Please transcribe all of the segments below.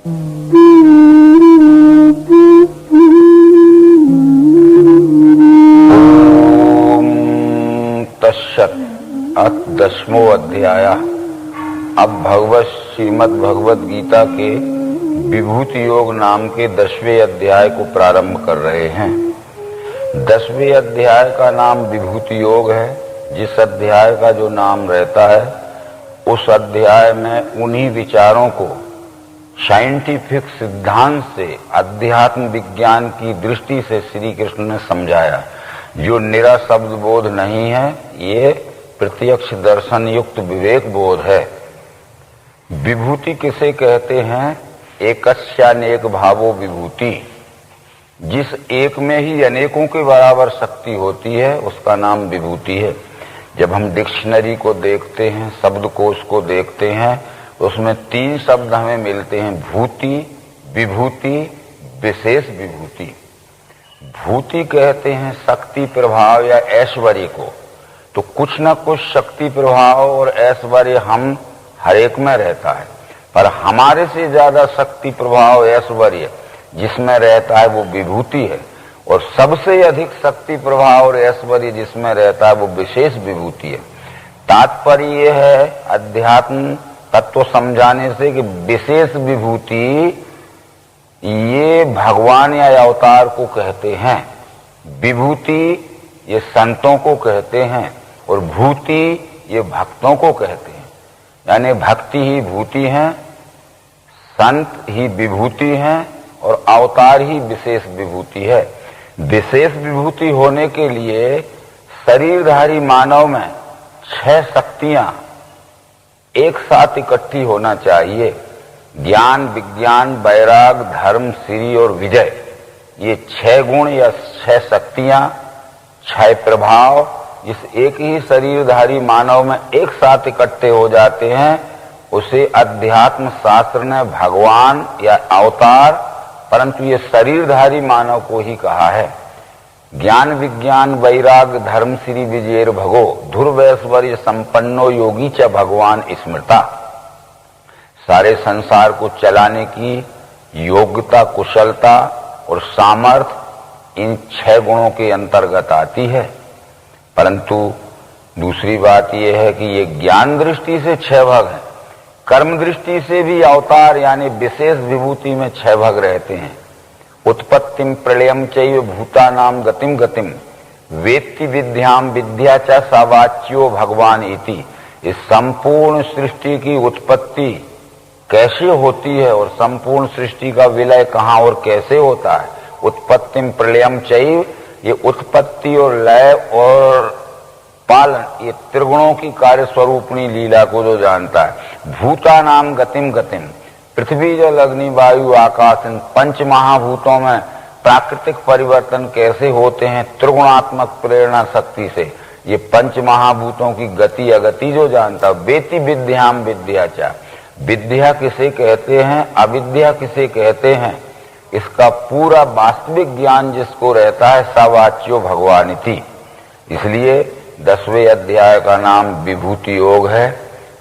अथ 10वां अध्याय। अब भगवत श्रीमद् भगवत गीता के विभूति योग नाम के 10वें अध्याय को प्रारंभ कर रहे हैं। 10वें अध्याय का नाम विभूति योग है। जिस अध्याय का जो नाम रहता है उस अध्याय में उन्हीं विचारों को साइंटिफिक सिद्धांत से अध्यात्म विज्ञान की दृष्टि से श्री कृष्ण ने समझाया। जो निरा शब्द बोध नहीं है, ये प्रत्यक्ष दर्शन युक्त विवेक बोध है। विभूति किसे कहते हैं? एकस्यानेक भावो विभूति। जिस एक में ही अनेकों के बराबर शक्ति होती है उसका नाम विभूति है। जब हम डिक्शनरी को देखते हैं, शब्दकोश को देखते हैं, उसमें 3 शब्द हमें मिलते हैं, भूति, विभूति, विशेष विभूति। भूति कहते हैं शक्ति प्रभाव या ऐश्वर्य को। तो कुछ न कुछ शक्ति प्रभाव और ऐश्वर्य हम हर एक में रहता है, पर हमारे से ज्यादा शक्ति प्रभाव ऐश्वर्य जिसमें रहता है वो विभूति है, और सबसे अधिक शक्ति प्रभाव और ऐश्वर्य जिसमें रहता है वो विशेष विभूति है। तात्पर्य ये है अध्यात्म तत्व समझाने से कि विशेष विभूति ये भगवान या अवतार को कहते हैं, विभूति ये संतों को कहते हैं, और भूति ये भक्तों को कहते हैं। यानी भक्ति ही भूति है, संत ही विभूति हैं, और अवतार ही विशेष विभूति है। विशेष विभूति होने के लिए शरीरधारी मानव में 6 शक्तियां एक साथ इकट्ठी होना चाहिए। ज्ञान, विज्ञान, वैराग, धर्म, श्री और विजय, ये 6 गुण या 6 शक्तियां, 6 प्रभाव जिस एक ही शरीरधारी मानव में एक साथ इकट्ठे हो जाते हैं उसे अध्यात्म शास्त्र ने भगवान या अवतार, परंतु ये शरीरधारी मानव को ही कहा है। ज्ञान, विज्ञान, वैराग, धर्म, श्री, विजयेर भगो धुर्वैश्वर्य संपन्नो योगी च भगवान स्मृता। सारे संसार को चलाने की योग्यता, कुशलता और सामर्थ्य इन 6 गुणों के अंतर्गत आती है। परंतु दूसरी बात यह है कि ये ज्ञान दृष्टि से 6 भाग हैं, कर्म दृष्टि से भी अवतार यानी विशेष विभूति में 6 भाग रहते हैं। उत्पत्तिम प्रलयम चैव भूतानाम गतिम गतिम वेत्ति विद्याम विद्या च सावाच्यो भगवान इति। इस संपूर्ण सृष्टि की उत्पत्ति कैसे होती है और संपूर्ण सृष्टि का विलय कहाँ और कैसे होता है। उत्पत्तिम प्रलयम चैव, ये उत्पत्ति और लय और पालन, ये त्रिगुणों की कार्य स्वरूपणी लीला को जो जानता है। भूतानाम गतिम गतिम, पृथ्वी, जल, अग्नि, वायु, आकाश, इन 5 महाभूतों में प्राकृतिक परिवर्तन कैसे होते हैं त्रिगुणात्मक प्रेरणा शक्ति से, ये 5 महाभूतों की गति अगति जो जानता। वेति विद्याम विद्याचा, विद्या किसे कहते हैं, अविद्या किसे कहते हैं, इसका पूरा वास्तविक ज्ञान जिसको रहता है सावाच्यो भगवान इति। इसलिए 10वें अध्याय का नाम विभूति योग है।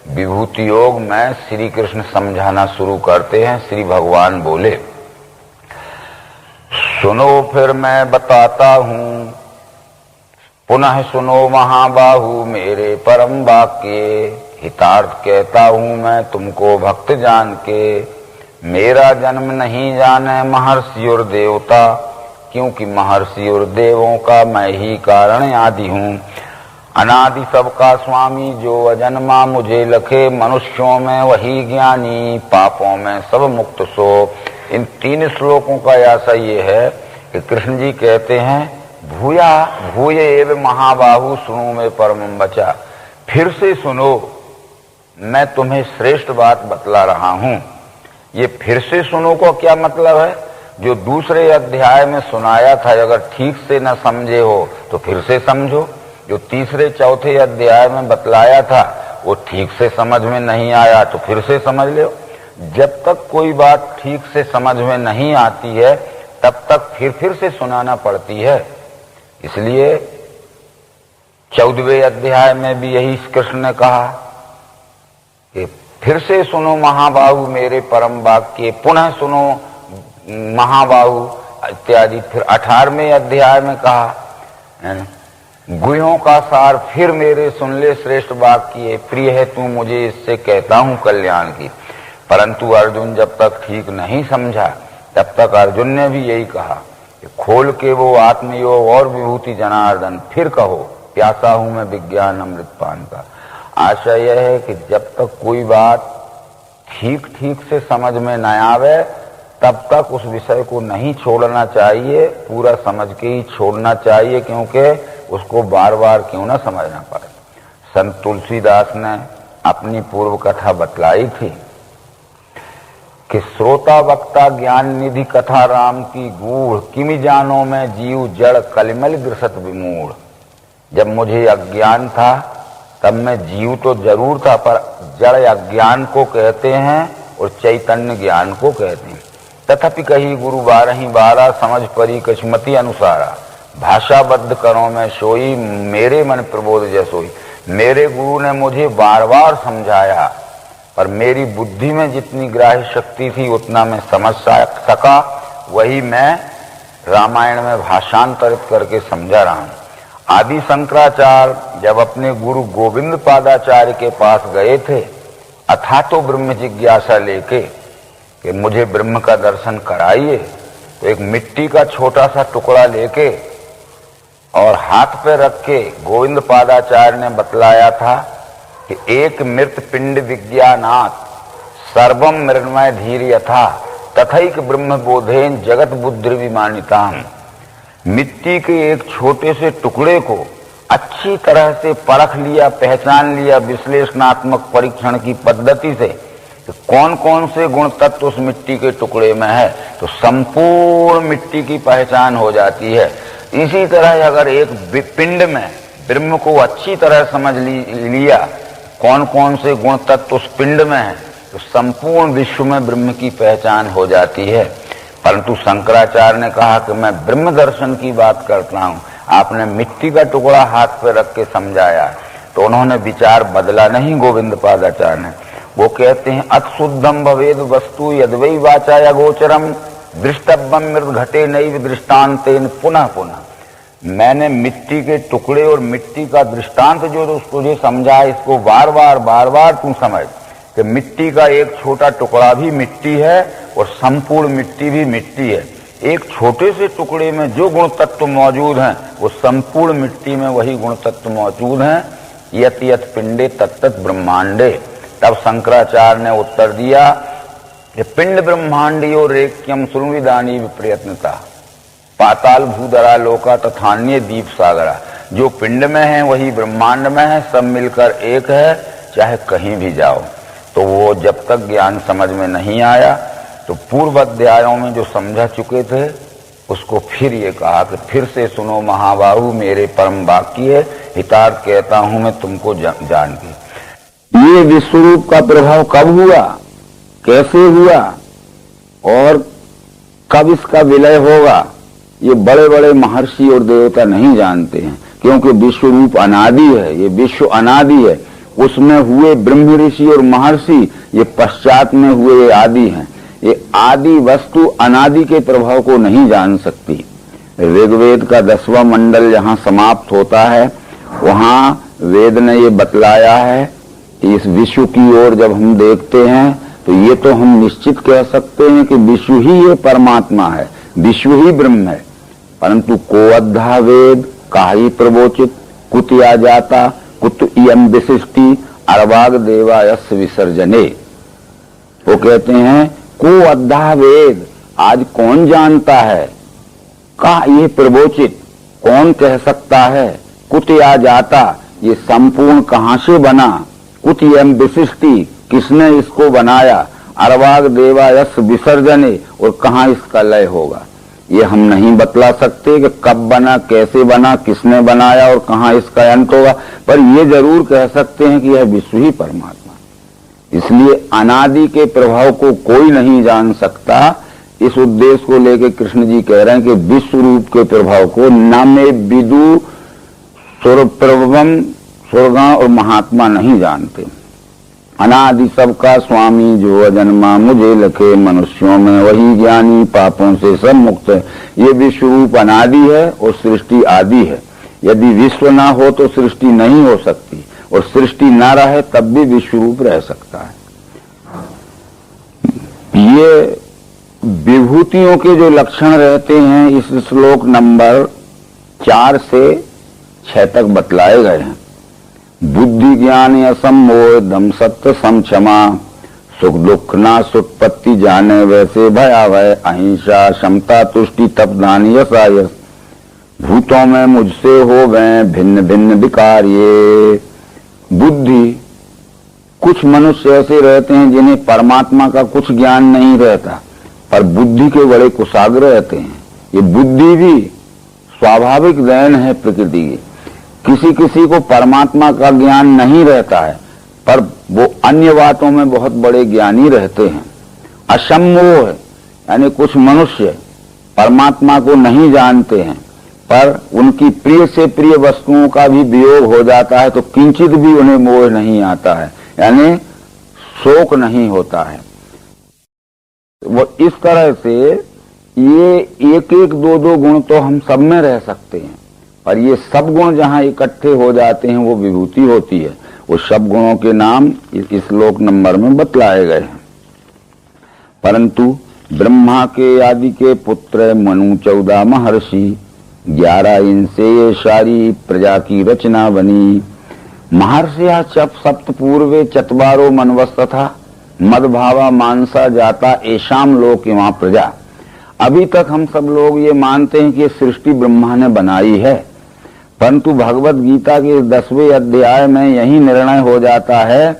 विभूति योग में श्री कृष्ण समझाना शुरू करते हैं। श्री भगवान बोले, सुनो फिर मैं बताता हूं, पुनः सुनो महाबाहु मेरे परम वाक्य। हितार्थ कहता हूं मैं तुमको भक्त जान के, मेरा जन्म नहीं जाने महर्षि और देवता, क्योंकि महर्षि और देवों का मैं ही कारण आदि हूं। अनादि सबका स्वामी जो अजन्मा मुझे लखे, मनुष्यों में वही ज्ञानी पापों में सब मुक्त सो। इन 3 श्लोकों का ऐसा ये है कि कृष्ण जी कहते हैं, भूया भूय एव महाबाहु सुनो में परम बचा। फिर से सुनो, मैं तुम्हें श्रेष्ठ बात बतला रहा हूं। ये फिर से सुनो को क्या मतलब है? जो दूसरे अध्याय में सुनाया था अगर ठीक से न समझे हो तो फिर से समझो, जो तीसरे चौथे अध्याय में बतलाया था वो ठीक से समझ में नहीं आया तो फिर से समझ लो। जब तक कोई बात ठीक से समझ में नहीं आती है तब तक फिर से सुनाना पड़ती है। इसलिए 14वें अध्याय में भी यही कृष्ण ने कहा कि फिर से सुनो महाबाहु मेरे परम वाक्य, पुनः सुनो महाबाहु इत्यादि। फिर 18वें अध्याय में कहा, गुह्यों का सार फिर मेरे सुन ले श्रेष्ठ वाक्य, प्रिय है तू मुझे इससे कहता हूं कल्याण की। परंतु अर्जुन जब तक ठीक नहीं समझा तब तक अर्जुन ने भी यही कहा कि खोल के वो आत्मयोग और विभूति जनार्दन, फिर कहो प्यासा हूं मैं विज्ञान अमृतपान का। आशा यह है कि जब तक कोई बात ठीक ठीक से समझ में न आवे तब तक उस विषय को नहीं छोड़ना चाहिए, पूरा समझ के ही छोड़ना चाहिए, क्योंकि उसको बार बार क्यों ना समझना पड़े। संत तुलसीदास ने अपनी पूर्व कथा बतलाई थी कि श्रोता वक्ता ज्ञान निधि कथा राम की गूढ़, किमि जानो में जीव जड़ कलिमल ग्रसत विमूढ़। जब मुझे अज्ञान था तब मैं जीव तो जरूर था, पर जड़ अज्ञान को कहते हैं और चैतन्य ज्ञान को कहते हैं। तथापि कही गुरु 12 समझ परी कछमति अनुसारा, भाषाबद्ध करो में सोई मेरे मन प्रबोध जसोई। मेरे गुरु ने मुझे बार बार समझाया, पर मेरी बुद्धि में जितनी ग्राह्य शक्ति थी उतना मैं समझ सका, वही मैं रामायण में भाषांतरित करके समझा रहा हूं। आदि शंकराचार्य जब अपने गुरु गोविंद पादाचार्य के पास गए थे अथा तो ब्रह्म जिज्ञासा लेके कि मुझे ब्रह्म का दर्शन कराइए, तो एक मिट्टी का छोटा सा टुकड़ा लेके और हाथ पे रख के गोविंद पादाचार्य ने बतलाया था कि एक मृत पिंड विज्ञानात् सर्वम मृण्मय धीर यथा तथैक ब्रह्म बोधेन जगत बुद्धि विमानिताम। मिट्टी के एक छोटे से टुकड़े को अच्छी तरह से परख लिया, पहचान लिया विश्लेषणात्मक परीक्षण की पद्धति से तो कौन कौन से गुण तत्व उस मिट्टी के टुकड़े में है, तो संपूर्ण मिट्टी की पहचान हो जाती है। इसी तरह अगर एक पिंड में ब्रह्म को अच्छी तरह समझ लिया कौन कौन से गुण तत्व उस पिंड में है, तो संपूर्ण विश्व में ब्रह्म की पहचान हो जाती है। परंतु शंकराचार्य ने कहा कि मैं ब्रह्म दर्शन की बात करता हूं, आपने मिट्टी का टुकड़ा हाथ पे रख के समझाया। तो उन्होंने विचार बदला नहीं गोविंद पादाचार्य ने। वो कहते हैं अत शुद्धम भवेद वस्तु यद्वै वाचा या गोचरम दृष्टव्यम मृत घटे नैव दृष्टांतेन पुनः पुनः। मैंने मिट्टी के टुकड़े और मिट्टी का दृष्टांत जो तुझे समझा, इसको बार बार तू समझ कि मिट्टी का एक छोटा टुकड़ा भी मिट्टी है और संपूर्ण मिट्टी भी मिट्टी है। एक छोटे से टुकड़े में जो गुण तत्व मौजूद हैं वो संपूर्ण मिट्टी में वही गुण तत्व मौजूद हैं। यत यत पिंडे तत्त ब्रह्मांडे। तब शंकराचार्य ने उत्तर दिया कि पिंड ब्रह्मांडियो रेक्यम सुरविदानी विप्रयत्नता पाताल भूधरा लोका तथान्य दीप सागरा। जो पिंड में है वही ब्रह्मांड में है, सब मिलकर एक है, चाहे कहीं भी जाओ। तो वो जब तक ज्ञान समझ में नहीं आया तो पूर्व अध्यायों में जो समझा चुके थे उसको फिर ये कहा कि फिर से सुनो महाबाहु मेरे परम वाक्य, हितार्थ कहता हूं मैं तुमको जान के। ये विश्वरूप का प्रभाव कब हुआ, कैसे हुआ और कब इसका विलय होगा, ये बड़े बड़े महर्षि और देवता नहीं जानते हैं, क्योंकि विश्वरूप अनादि है। ये विश्व अनादि है, उसमें हुए ब्रह्म ऋषि और महर्षि ये पश्चात में हुए आदि हैं। ये आदि वस्तु अनादि के प्रभाव को नहीं जान सकती। ऋग्वेद का 10वां मंडल जहाँ समाप्त होता है वहाँ वेद ने ये बतलाया है कि इस विश्व की ओर जब हम देखते हैं तो ये तो हम निश्चित कह सकते हैं कि विश्व ही ये परमात्मा है, विश्व ही ब्रह्म है। परंतु को अद्धा वेद काहि प्रवोचित कुतिया जाता कुत इयम विशिष्टि अर्वाग देवायस विसर्जने। वो कहते हैं को अद्धा वेद, आज कौन जानता है, का ये प्रवोचित कौन कह सकता है, कुतिया जाता ये संपूर्ण कहां से बना, कुत इयम विशिष्टि किसने इसको बनाया, अर्वाग देवायस विसर्जने और कहां इसका लय होगा। ये हम नहीं बतला सकते कि कब बना, कैसे बना, किसने बनाया और कहां इसका अंत होगा, पर ये जरूर कह सकते हैं कि यह विश्व ही परमात्मा। इसलिए अनादि के प्रभाव को कोई नहीं जान सकता। इस उद्देश्य को लेकर कृष्ण जी कह रहे हैं कि विश्व रूप के प्रभाव को न में विदु प्रभवम स्वर्गा और महात्मा नहीं जानते। अनादि सबका स्वामी जो अजन्मा मुझे लखे मनुष्यों में वही ज्ञानी पापों से सब मुक्त है। ये विश्व रूप अनादि है और सृष्टि आदि है। यदि विश्व ना हो तो सृष्टि नहीं हो सकती, और सृष्टि ना रहे तब भी विश्व रूप रह सकता है। ये विभूतियों के जो लक्षण रहते हैं इस श्लोक नंबर 4 से 6 तक बतलाए गए हैं। बुद्धि ज्ञान असमोह दम सत्य सम क्षमा सुख दुख ना सुत्पत्ति जाने वैसे भयावह अहिंसा क्षमता तुष्टि तप दान यश आयस भूतों में मुझसे हो गए भिन्न भिन्न विकार। ये बुद्धि, कुछ मनुष्य ऐसे रहते हैं जिन्हें परमात्मा का कुछ ज्ञान नहीं रहता, पर बुद्धि के बड़े कुशाग्र रहते हैं। ये बुद्धि भी स्वाभाविक देन है प्रकृति की। किसी किसी को परमात्मा का ज्ञान नहीं रहता है, पर वो अन्य बातों में बहुत बड़े ज्ञानी रहते हैं। असम्मोह है, यानी कुछ मनुष्य परमात्मा को नहीं जानते हैं, पर उनकी प्रिय से प्रिय वस्तुओं का भी वियोग हो जाता है तो किंचित भी उन्हें मोह नहीं आता है, यानी शोक नहीं होता है। वो इस तरह से ये एक एक दो दो गुण तो हम सब में रह सकते हैं, पर ये सब गुण जहां इकट्ठे हो जाते हैं वो विभूति होती है। वो सब गुणों के नाम इस श्लोक नंबर में बतलाए गए हैं। परंतु ब्रह्मा के आदि के पुत्र मनु 14 महर्षि 11 इनसे ये सारी प्रजा की रचना बनी। महर्षिया चप सप्त पूर्वे चतवारो मनवस्त था मदभावा मानसा जाता ऐशाम लोक वहां प्रजा। अभी तक हम सब लोग ये मानते हैं कि ये सृष्टि ब्रह्मा ने बनाई है, परंतु भगवत गीता के 10वें अध्याय में यही निर्णय हो जाता है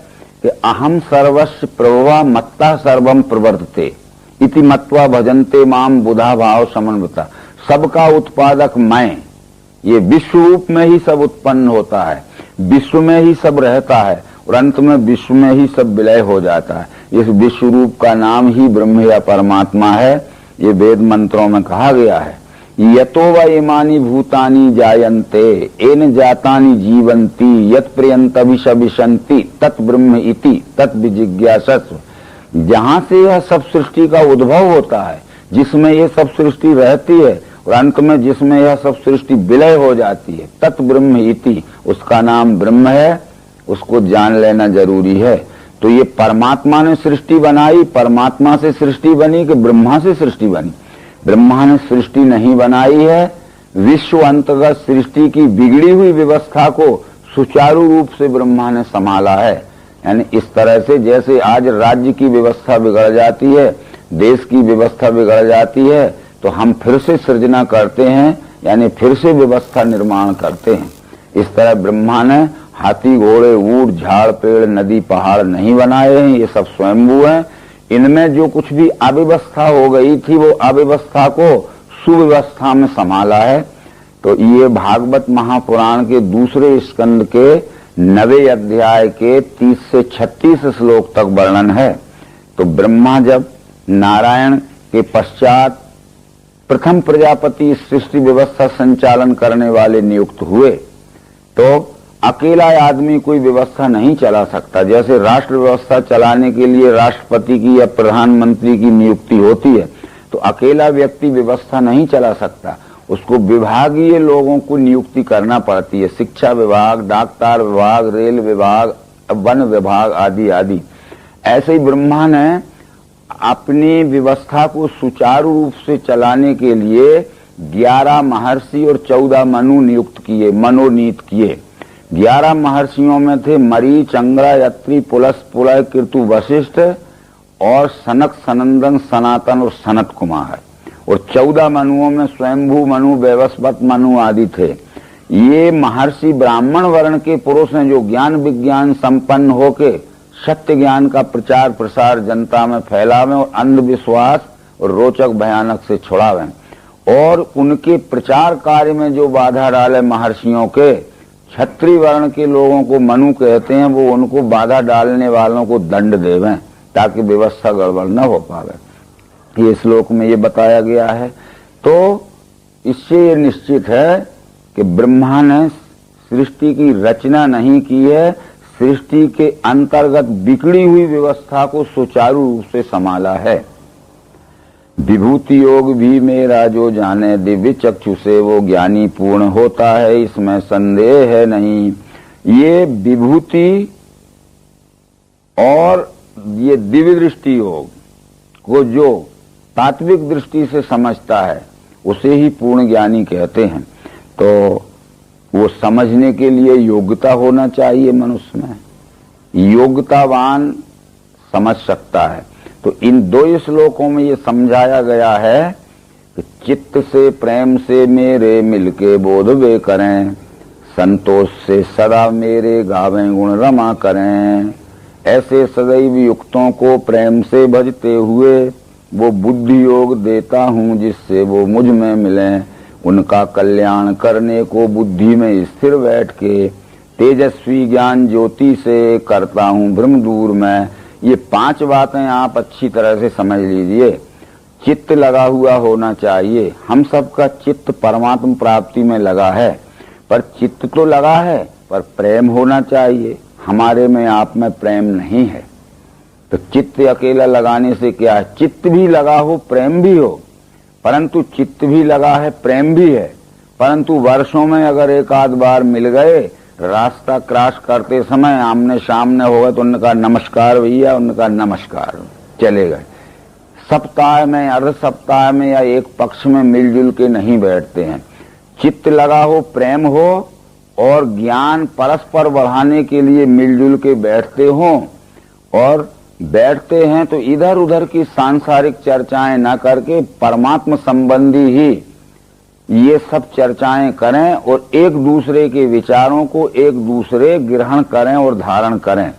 कि अहम सर्वस्व प्रभवा मत्ता सर्वम प्रवर्तते इति मत्वा भजन्ते माम बुधा भाव समन्विता। सबका उत्पादक मैं, ये विश्व रूप में ही सब उत्पन्न होता है, विश्व में ही सब रहता है और अंत में विश्व में ही सब विलय हो जाता है। इस विश्व रूप का नाम ही ब्रह्म या परमात्मा है। ये वेद मंत्रों में कहा गया है, यतो व इमानि भूतानि जायन्ते एन जातानि जीवन्ति यत् प्रियन्तभिशविशन्ति तत् ब्रह्म इति तत् विजिज्ञासस्व। जहां से यह सब सृष्टि का उद्भव होता है, जिसमें ये सब सृष्टि रहती है और अंत में जिसमें यह सब सृष्टि विलय हो जाती है, तत् ब्रह्म इति, उसका नाम ब्रह्म है। उसको जान लेना जरूरी है। तो ये परमात्मा ने सृष्टि बनाई, परमात्मा से सृष्टि बनी कि ब्रह्मा से सृष्टि बनी? ब्रह्मा ने सृष्टि नहीं बनाई है। विश्व अंतर्गत सृष्टि की बिगड़ी हुई व्यवस्था को सुचारू रूप से ब्रह्मा ने संभाला है। यानी इस तरह से जैसे आज राज्य की व्यवस्था बिगड़ जाती है, देश की व्यवस्था बिगड़ जाती है, तो हम फिर से सृजना करते हैं, यानी फिर से व्यवस्था निर्माण करते हैं। इस तरह ब्रह्मा ने हाथी घोड़े ऊंट झाड़ पेड़ नदी पहाड़ नहीं बनाए हैं, ये सब स्वयंभू हैं। इनमें जो कुछ भी अव्यवस्था हो गई थी वो अव्यवस्था को सुव्यवस्था में संभाला है। तो ये भागवत महापुराण के दूसरे स्कंद के 9वें अध्याय के 30 से 36 श्लोक तक वर्णन है। तो ब्रह्मा जब नारायण के पश्चात प्रथम प्रजापति सृष्टि व्यवस्था संचालन करने वाले नियुक्त हुए, तो अकेला आदमी कोई व्यवस्था नहीं चला सकता। जैसे राष्ट्र व्यवस्था चलाने के लिए राष्ट्रपति की या प्रधानमंत्री की नियुक्ति होती है, तो अकेला व्यक्ति व्यवस्था नहीं चला सकता, उसको विभागीय लोगों को नियुक्ति करना पड़ती है। शिक्षा विभाग, डाकतार विभाग, रेल विभाग, वन विभाग आदि आदि। ऐसे ही ब्रह्मा ने अपनी व्यवस्था को सुचारू रूप से चलाने के लिए 11 महर्षि और 14 मनु नियुक्त किए, मनोनीत किए। 11 महर्षियों में थे मरीच, अंगरा, यत्री, पुलस, पुलह, कीर्तु, वशिष्ठ और सनक, सनंदन, सनातन और सनत कुमार। और 14 मनुओं में स्वयंभू मनु, वैवस्वत मनु आदि थे। ये महर्षि ब्राह्मण वर्ण के पुरुष हैं जो ज्ञान विज्ञान संपन्न होके सत्य ज्ञान का प्रचार प्रसार जनता में फैलावें और अंधविश्वास और रोचक भयानक से छुड़ावें। और उनके प्रचार कार्य में जो बाधा डाले महर्षियों के, क्षत्रिय वर्ण के लोगों को मनु कहते हैं, वो उनको बाधा डालने वालों को दंड देवें ताकि व्यवस्था गड़बड़ न हो पावे। ये श्लोक में ये बताया गया है। तो इससे ये निश्चित है कि ब्रह्मा ने सृष्टि की रचना नहीं की है, सृष्टि के अंतर्गत बिगड़ी हुई व्यवस्था को सुचारू रूप से संभाला है। विभूति योग भी मेरा जो जाने, दिव्य चक्षु से वो ज्ञानी पूर्ण होता है, इसमें संदेह है नहीं। ये विभूति और ये दिव्य दृष्टि योग को जो तात्विक दृष्टि से समझता है उसे ही पूर्ण ज्ञानी कहते हैं। तो वो समझने के लिए योग्यता होना चाहिए मनुष्य में, योग्यतावान समझ सकता है। तो इन 2 श्लोकों में ये समझाया गया है कि चित्त से प्रेम से मेरे मिलके बोध वे करें, संतोष से सदा मेरे गावें गुण रमा करें। ऐसे सदैव युक्तों को प्रेम से भजते हुए वो बुद्धि योग देता हूँ, जिससे वो मुझ में मिलें। उनका कल्याण करने को बुद्धि में स्थिर बैठ के तेजस्वी ज्ञान ज्योति से करता हूँ भ्रम दूर में। ये 5 बातें आप अच्छी तरह से समझ लीजिए। चित्त लगा हुआ होना चाहिए। हम सबका चित्त परमात्मा प्राप्ति में लगा है, पर चित्त तो लगा है, पर प्रेम होना चाहिए। हमारे में आप में प्रेम नहीं है, तो चित्त अकेला लगाने से क्या है? चित्त भी लगा हो, प्रेम भी हो, परंतु चित्त भी लगा है, प्रेम भी है, परंतु वर्षों में अगर एक आध बार मिल गए, रास्ता क्रॉस करते समय आमने सामने हो गए तो उनका नमस्कार भैया, उनका नमस्कार, चले गए। सप्ताह में, अर्ध सप्ताह में या एक पक्ष में मिलजुल के नहीं बैठते हैं। चित्त लगा हो, प्रेम हो और ज्ञान परस्पर बढ़ाने के लिए मिलजुल के बैठते हो, और बैठते हैं तो इधर उधर की सांसारिक चर्चाएं ना करके परमात्मा संबंधी ही ये सब चर्चाएं करें और एक दूसरे के विचारों को एक दूसरे ग्रहण करें और धारण करें।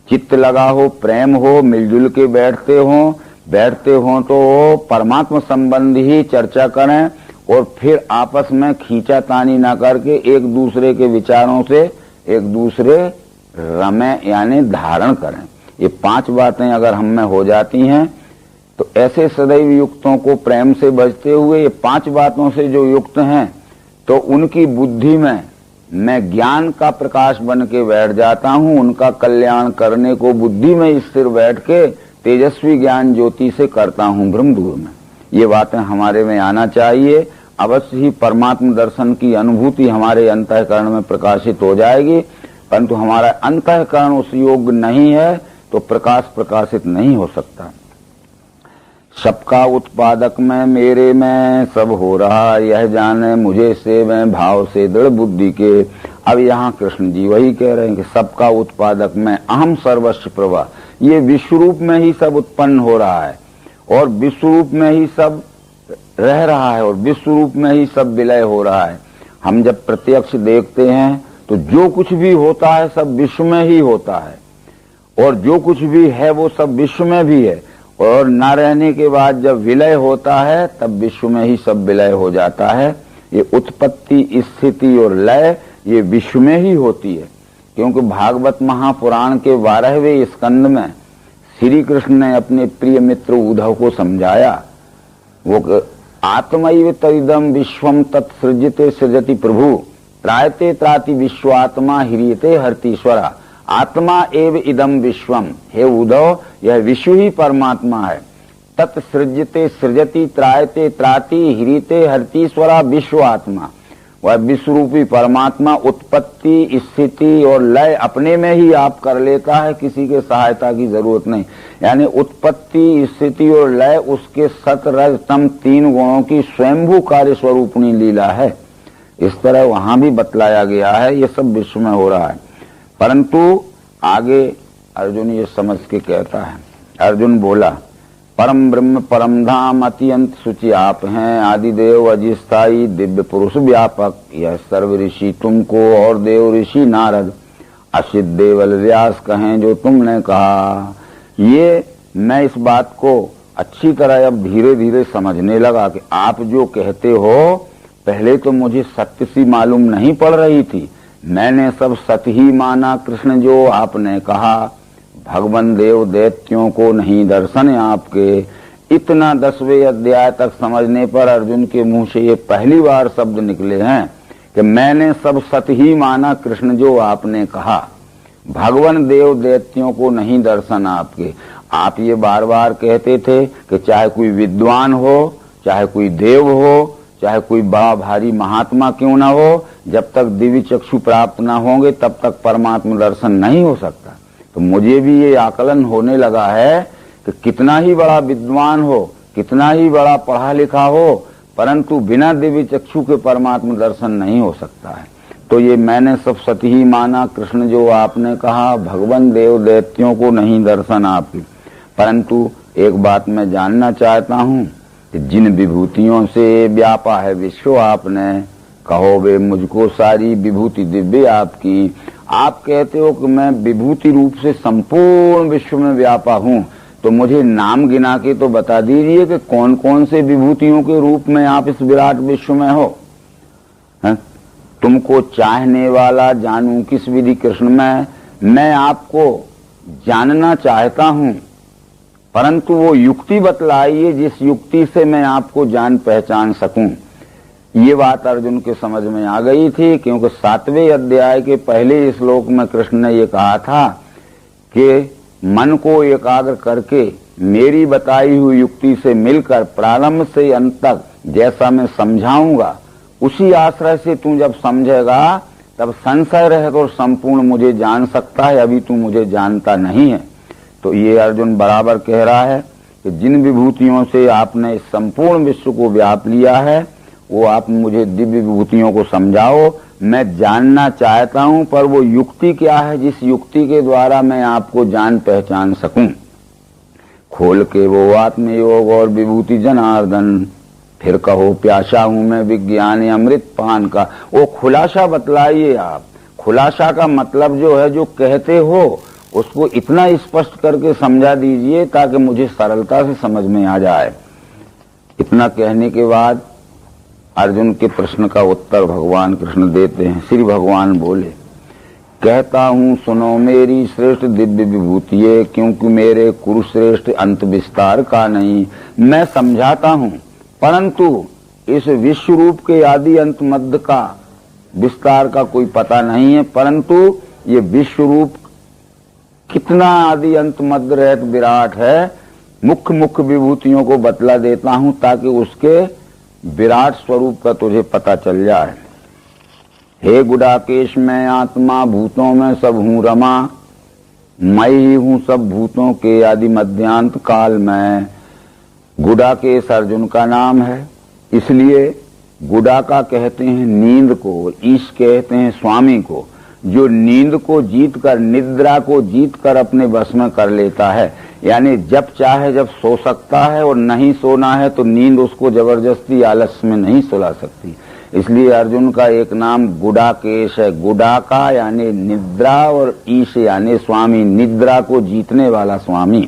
चित्त लगा हो, प्रेम हो, मिलजुल के बैठते हो तो परमात्मा संबंधी ही चर्चा करें और फिर आपस में खींचातानी ना करके एक दूसरे के विचारों से एक दूसरे रमें यानी धारण करें। ये 5 बातें अगर हम में हो जाती हैं तो ऐसे सदैव युक्तों को प्रेम से भजते हुए ये 5 बातों से जो युक्त हैं तो उनकी बुद्धि में मैं ज्ञान का प्रकाश बन के बैठ जाता हूँ। उनका कल्याण करने को बुद्धि में स्थिर बैठ के तेजस्वी ज्ञान ज्योति से करता हूँ भ्रम दूर में। ये बातें हमारे में आना चाहिए। अवश्य ही परमात्मा दर्शन की अनुभूति हमारे अंतःकरण में प्रकाशित हो जाएगी, परंतु हमारा अंतःकरण उस योग्य नहीं है तो प्रकाश प्रकाशित नहीं हो सकता। सबका उत्पादक में मेरे में सब हो रहा, यह जाने मुझे से मैं भाव से दृढ़ बुद्धि के। अब यहाँ कृष्ण जी वही कह रहे हैं कि सबका उत्पादक में अहम सर्वस्व प्रभा। ये विश्वरूप में ही सब उत्पन्न हो रहा है और विश्वरूप में ही सब रह रहा है और विश्वरूप में ही सब विलय हो रहा है। हम जब प्रत्यक्ष देखते हैं तो जो कुछ भी होता है सब विश्व में ही होता है और जो कुछ भी है वो सब विश्व में भी है, और न रहने के बाद जब विलय होता है तब विश्व में ही सब विलय हो जाता है। ये उत्पत्ति, स्थिति और लय ये विश्व में ही होती है, क्योंकि भागवत महापुराण के 12वें स्कंद में श्री कृष्ण ने अपने प्रिय मित्र उद्धव को समझाया। वो आत्मैव तदिदं विश्वम तत्सृजते सृजति प्रभु, त्रायते त्राति विश्वात्मा ह्रियते हर्तीश्वरा। आत्मा एव इदम विश्वम, हे उद्धव यह विश्व ही परमात्मा है। तत्सृजते सृजति त्रायते त्राति ह्रियते हर्तीश्वरा, विश्व आत्मा। वह विश्वरूपी परमात्मा उत्पत्ति, स्थिति और लय अपने में ही आप कर लेता है, किसी के सहायता की जरूरत नहीं। यानी उत्पत्ति, स्थिति और लय उसके सत रज तम 3 गुणों की स्वयंभू कार्य स्वरूपणी लीला है। इस तरह वहां भी बतलाया गया है ये सब विश्व में हो रहा है। परंतु आगे अर्जुन ये समझ के कहता है, अर्जुन बोला परम ब्रह्म परम धाम अत्यंत सुचि आप हैं, आदिदेव अजिस्थाई दिव्य पुरुष व्यापक। यह सर्व ऋषि तुमको और देव ऋषि नारद असित देवल व्यास कहें जो तुमने कहा। ये मैं इस बात को अच्छी तरह अब धीरे धीरे समझने लगा कि आप जो कहते हो पहले तो मुझे सत्य सी मालूम नहीं पड़ रही थी, मैंने सब सत्य ही माना। कृष्ण जो आपने कहा भगवान देव दैत्यों को नहीं दर्शन आपके, इतना 10वें अध्याय तक समझने पर अर्जुन के मुंह से ये पहली बार शब्द निकले हैं कि मैंने सब सत्य ही माना कृष्ण जो आपने कहा। भगवान देव दैत्यों को नहीं दर्शन आपके। आप ये बार बार कहते थे कि चाहे कोई विद्वान हो, चाहे कोई देव हो, चाहे कोई बड़ा भारी महात्मा क्यों ना हो, जब तक दिव्य चक्षु प्राप्त ना होंगे तब तक परमात्मा दर्शन नहीं हो सकता। तो मुझे भी ये आकलन होने लगा है कि कितना ही बड़ा विद्वान हो, कितना ही बड़ा पढ़ा लिखा हो, परंतु बिना दिव्य चक्षु के परमात्मा दर्शन नहीं हो सकता है। तो ये मैंने सब सत्य ही माना। कृष्ण जो आपने कहा भगवान देव दैत्यों को नहीं दर्शन आपकी, परंतु एक बात मैं जानना चाहता हूँ कि जिन विभूतियों से व्यापा है विश्व आपने, कहो वे मुझको सारी विभूति दिव्य आपकी। आप कहते हो कि मैं विभूति रूप से संपूर्ण विश्व में व्यापा हूँ, तो मुझे नाम गिना के तो बता दीजिए कि कौन कौन से विभूतियों के रूप में आप इस विराट विश्व में हो। तुमको चाहने वाला जानूं किस विधि कृष्ण में, मैं आपको जानना चाहता हूं, परंतु वो युक्ति बतलाइए जिस युक्ति से मैं आपको जान पहचान सकूं। ये बात अर्जुन के समझ में आ गई थी, क्योंकि 7वें अध्याय के पहले श्लोक में कृष्ण ने ये कहा था कि मन को एकाग्र करके मेरी बताई हुई युक्ति से मिलकर प्रारंभ से अंत तक जैसा मैं समझाऊंगा, उसी आश्रय से तू जब समझेगा तब संशय रहित और संपूर्ण मुझे जान सकता है। अभी तू मुझे जानता नहीं है। तो ये अर्जुन बराबर कह रहा है कि जिन विभूतियों से आपने इस संपूर्ण विश्व को व्याप लिया है, वो आप मुझे दिव्य विभूतियों को समझाओ। मैं जानना चाहता हूं, पर वो युक्ति क्या है जिस युक्ति के द्वारा मैं आपको जान पहचान सकूं। खोल के वो आत्मयोग और विभूति जनार्दन, फिर कहो प्यासा हूं मैं विज्ञान अमृत पान का। वो खुलासा बतलाइए आप। खुलासा का मतलब जो है, जो कहते हो उसको इतना स्पष्ट करके समझा दीजिए ताकि मुझे सरलता से समझ में आ जाए। इतना कहने के बाद अर्जुन के प्रश्न का उत्तर भगवान कृष्ण देते हैं। श्री भगवान बोले, कहता हूं सुनो मेरी श्रेष्ठ दिव्य विभूतिये, क्योंकि मेरे कुरुश्रेष्ठ अंत विस्तार का नहीं। मैं समझाता हूं, परंतु इस विश्व रूप के आदि अंत मध्य का विस्तार का कोई पता नहीं है, परंतु ये विश्व रूप कितना आदि अंत मध्य रहत विराट है, मुख्य मुख्य विभूतियों को बतला देता हूं ताकि उसके विराट स्वरूप का तुझे पता चल जाए। हे गुडाकेश, मैं आत्मा भूतों में सब हूं रमा, मैं ही हूं सब भूतों के आदि मध्यांत काल में। गुडाकेश अर्जुन का नाम है, इसलिए गुडाका कहते हैं नींद को, ईश कहते हैं स्वामी को, जो नींद को जीत कर, निद्रा को जीत कर अपने वश में कर लेता है। यानी जब चाहे जब सो सकता है, और नहीं सोना है तो नींद उसको जबरदस्ती आलस्य में नहीं सुला सकती। इसलिए अर्जुन का एक नाम गुडाकेश है। गुडाका यानी निद्रा, और ईश यानी स्वामी, निद्रा को जीतने वाला स्वामी।